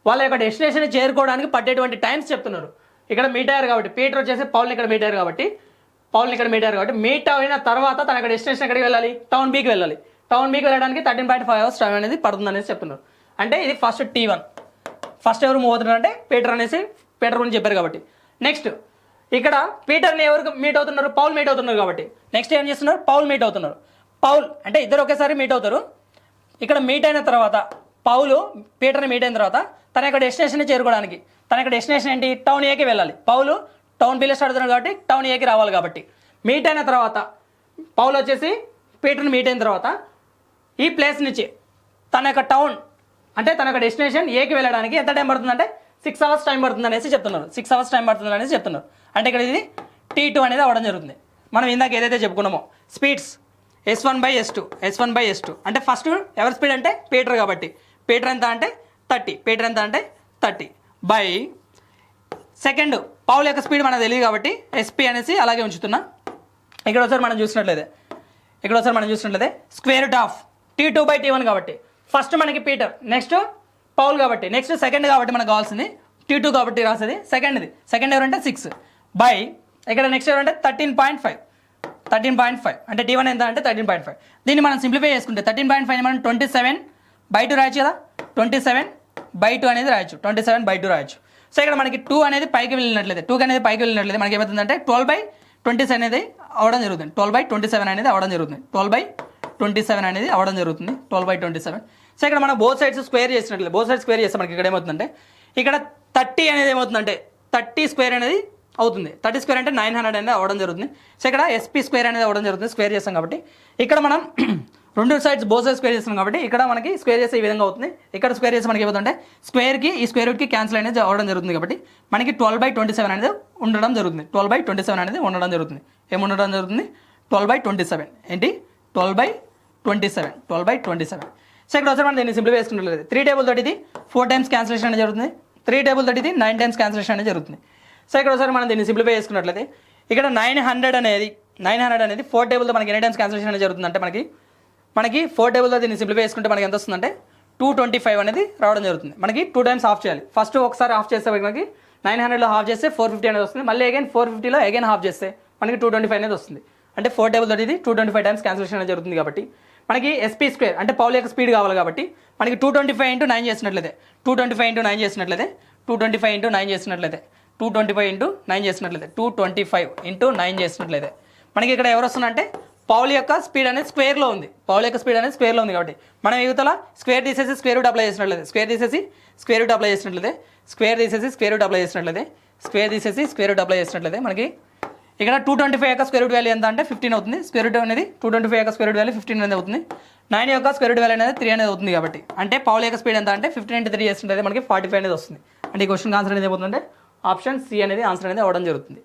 వాళ్ళ యొక్క డెస్టినేషన్ చేరుకోవడానికి పట్టేటువంటి టైమ్స్ చెప్తున్నారు. ఇక్కడ మీట్ అయ్యారు కాబట్టి పీటర్ వచ్చేసి పౌల్ని ఇక్కడ మీట్ అయ్యారు కాబట్టి మీట్ అయిన తర్వాత తన యొక్క డెస్టినేషన్ ఎక్కడికి వెళ్ళాలి? టౌన్ బీకి వెళ్ళాలి. టౌన్ బీకి వెళ్ళడానికి 13.5 hours టైం అనేది పడుతుంది అనేసి చెప్తున్నారు. అంటే ఇది ఫస్ట్ T1. ఫస్ట్ ఎవరు మూవ్ అవుతున్నారు అంటే పీటర్ గురించి చెప్పారు కాబట్టి. నెక్స్ట్ ఇక్కడ పీటర్ని ఎవరు మీట్ అవుతున్నారు? పౌల్ మీట్ అవుతున్నారు కాబట్టి నెక్స్ట్ ఏం చేస్తున్నారు? పౌల్ మీట్ అవుతున్నారు. పౌల్ అంటే ఇద్దరు ఒకేసారి మీట్ అవుతారు. ఇక్కడ మీట్ అయిన తర్వాత పౌలు పీటర్ని మీట్ అయిన తర్వాత తన యొక్క డెస్టినేషన్ని చేరుకోవడానికి తన యొక్క డెస్టినేషన్ ఏంటి? టౌన్ ఏకి వెళ్ళాలి. పౌలు టౌన్ బిలో స్టార్ట్ అవుతున్నారు కాబట్టి టౌన్ ఏకి రావాలి. కాబట్టి మీట్ అయిన తర్వాత పౌల్ వచ్చేసి పీటర్ని మీట్ అయిన తర్వాత ఈ ప్లేస్ నుంచి తన యొక్క టౌన్ అంటే తన యొక్క డెస్టినేషన్ ఏకి వెళ్ళడానికి ఎంత టైం పడుతుందంటే 6 hours టైం పడుతుంది అనేసి చెప్తున్నారు. 6 hours టైం పడుతుంది అనేసి చెప్తున్నారు. అంటే ఇక్కడ ఇది T2 అనేది అవ్వడం జరుగుతుంది. మనం ఇందాక ఏదైతే చెప్పుకున్నామో స్పీడ్స్ S1/S2 అంటే ఫస్ట్ ఎవరి స్పీడ్ అంటే పీటర్ కాబట్టి పీటర్ ఎంత అంటే 30 బై సెకండ్ పౌల్ యొక్క స్పీడ్ మనకు తెలియదు కాబట్టి SP అనేసి అలాగే ఉంచుతున్నా. ఇక్కడ ఒకసారి మనం చూసినట్లయితే స్క్వేర్ రూట్ ఆఫ్ T2/T1 కాబట్టి ఫస్ట్ మనకి పీటర్, నెక్స్ట్ పౌల్ కాబట్టి నెక్స్ట్ సెకండ్ కాబట్టి మనకు కావాల్సింది T2 కాబట్టి రాసేది సెకండ్ ఎవరంటే 6 బై ఇక్కడ నెక్స్ట్ ఎవరంటే 13.5 అంటే T1 ఎంత అంటే 13.5. దీన్ని మనం సింప్లిఫై చేసుకుంటే 13.5 మనం 27/2 రాయొచ్చు కదా. 27/2 అనేది రాయొచ్చు. 27/2 రాయొచ్చు. సో ఇక్కడ మనకి 2 అనేది పైకి వెళ్ళినట్లయితే మనకి ఏమవుతుందంటే 12/27 అనేది అవడం జరుగుతుంది. 12/27 అనేది అవడం జరుగుతుంది. 12/27 సో ఇక్కడ మనం బోత్ సైడ్స్ స్క్వేర్ చేస్తే మనకి ఇక్కడ ఏమవుతుందంటే ఇక్కడ 30 అనేది ఏమవుతుందంటే 30 స్క్వేర్ అనేది అవుతుంది. 30 స్క్వేర్ అంటే 900 అనేది అవ్వడం జరుగుతుంది. సో ఇక్కడ SP స్క్వేర్ అనేది అవ్వడం జరుగుతుంది. స్క్వేర్ చేస్తాం కాబట్టి ఇక్కడ మనం రెండు సైడ్స్ బోత్ సైడ్స్ స్క్వేర్ చేస్తున్నాం కాబట్టి ఇక్కడ మనకి స్క్వేర్ చేస్తే ఈ విధంగా అవుతుంది. ఇక్కడ స్క్వేర్ చేస్తే మనకి ఏమవుతుందంటే స్క్వేర్కి ఈ స్క్వేర్ రూట్కి క్యాన్సిల్ అనేది అవ్వడం జరుగుతుంది కాబట్టి మనకి 12/27 అనేది ఉండడం జరుగుతుంది. 12/27 అనేది ఉండడం జరుగుతుంది. ఏముండడం జరుగుతుంది? 12/27 ఏంటి? 12/27. సో ఇక్కడ వచ్చి మనం దీన్ని సింప్లిఫై చేసుకున్నట్లయితే 3 టేబుల్ తోటి ఇది 4 టైమ్స్ క్యాన్సిలేషన్ అనేది జరుగుతుంది. 3 టేబుల్ తోటి ఇది 9 టైమ్స్ క్యాన్సిలేషన్ అనేది జరుగుతుంది. సో ఇక్కడ ఒకసారి మనం దీన్ని సింప్లిఫై చేసుకున్నట్లయితే ఇక్కడ 900 అనేది 4 టేబుల్తో మనకి ఎన్ని టైమ్స్ క్యాన్సిలేషన్ అనేది జరుగుతుంది అంటే మనకి 4 టేబుల్తో దీన్ని సింప్లిఫై చేసుకుంటే మనకి ఎంత వస్తుందంటే 225 అనేది రావడం జరుగుతుంది. మనకి 2 టైమ్స్ ఆఫ్ చేయాలి. ఫస్ట్ ఒకసారి ఆఫ్ చేస్తే మనకి 900లో హాఫ్ చేస్తే 450 అనేది వస్తుంది. మళ్ళీ అగైన్ 450లో అగైన్ హాఫ్ చేస్తే మనకి 225 అనేది వస్తుంది. అంటే 4 టేబుల్ తోటి ఇది 225 టైమ్స్ క్యాన్సిలేషన్ అనేది జరుగుతుంది. కాబట్టి మనకి ఎస్పీ స్క్వేర్ అంటే పౌల్ యొక్క స్పీడ్ కావాలి. కాబట్టి మనకి 225 × 9 చేసినట్లయితే 225 × 9 చేసినట్లయితే 225 × 9 చేసినట్లయితే 225 × 9 చేసినట్లయితే 225 × 9 చేసినట్లయితే మనకి ఇక్కడ ఎవరు వస్తుందంటే పౌల్ యొక్క స్పీడ్ అనేది స్క్వేర్లో ఉంది. పౌల్ యొక్క స్పీడ్ అనేది స్క్వేర్లో ఉంది. కాబట్టి మనం యువతల స్క్వేర్ తీసేసి స్క్వేర్ రూట్ అప్లై చేసినట్లయితే స్క్వేర్ తీసేసి స్క్వేర్ రూట్ అప్లై చేసినట్లయితే మనకి ఇక్కడ 225 యొక్క స్క్వేర్ రూట్ వాల్యూ ఎంత అంటే 15 అవుతుంది. స్క్వేర్ రూట్ అనేది 225 యొక్క స్క్వేర్ రూట్ వాల్యూ 15 అనేది అవుతుంది. 9 యొక్క స్క్వేర్ రూట్ వాల్యూ అనేది 3 అనేది అవుతుంది. కాబట్టి అంటే పౌల్ యొక్క స్పీడ్ ఎంత అంటే 15 × 3 చేస్తుంటే మనకి 45 అనేది వస్తుంది. అంటే ఈ క్వశ్చన్ ఆన్సర్ అనేది ఏమవుతుందంటే ఆప్షన్ సి అనేది ఆన్సర్ అనేది అవడం జరుగుతుంది.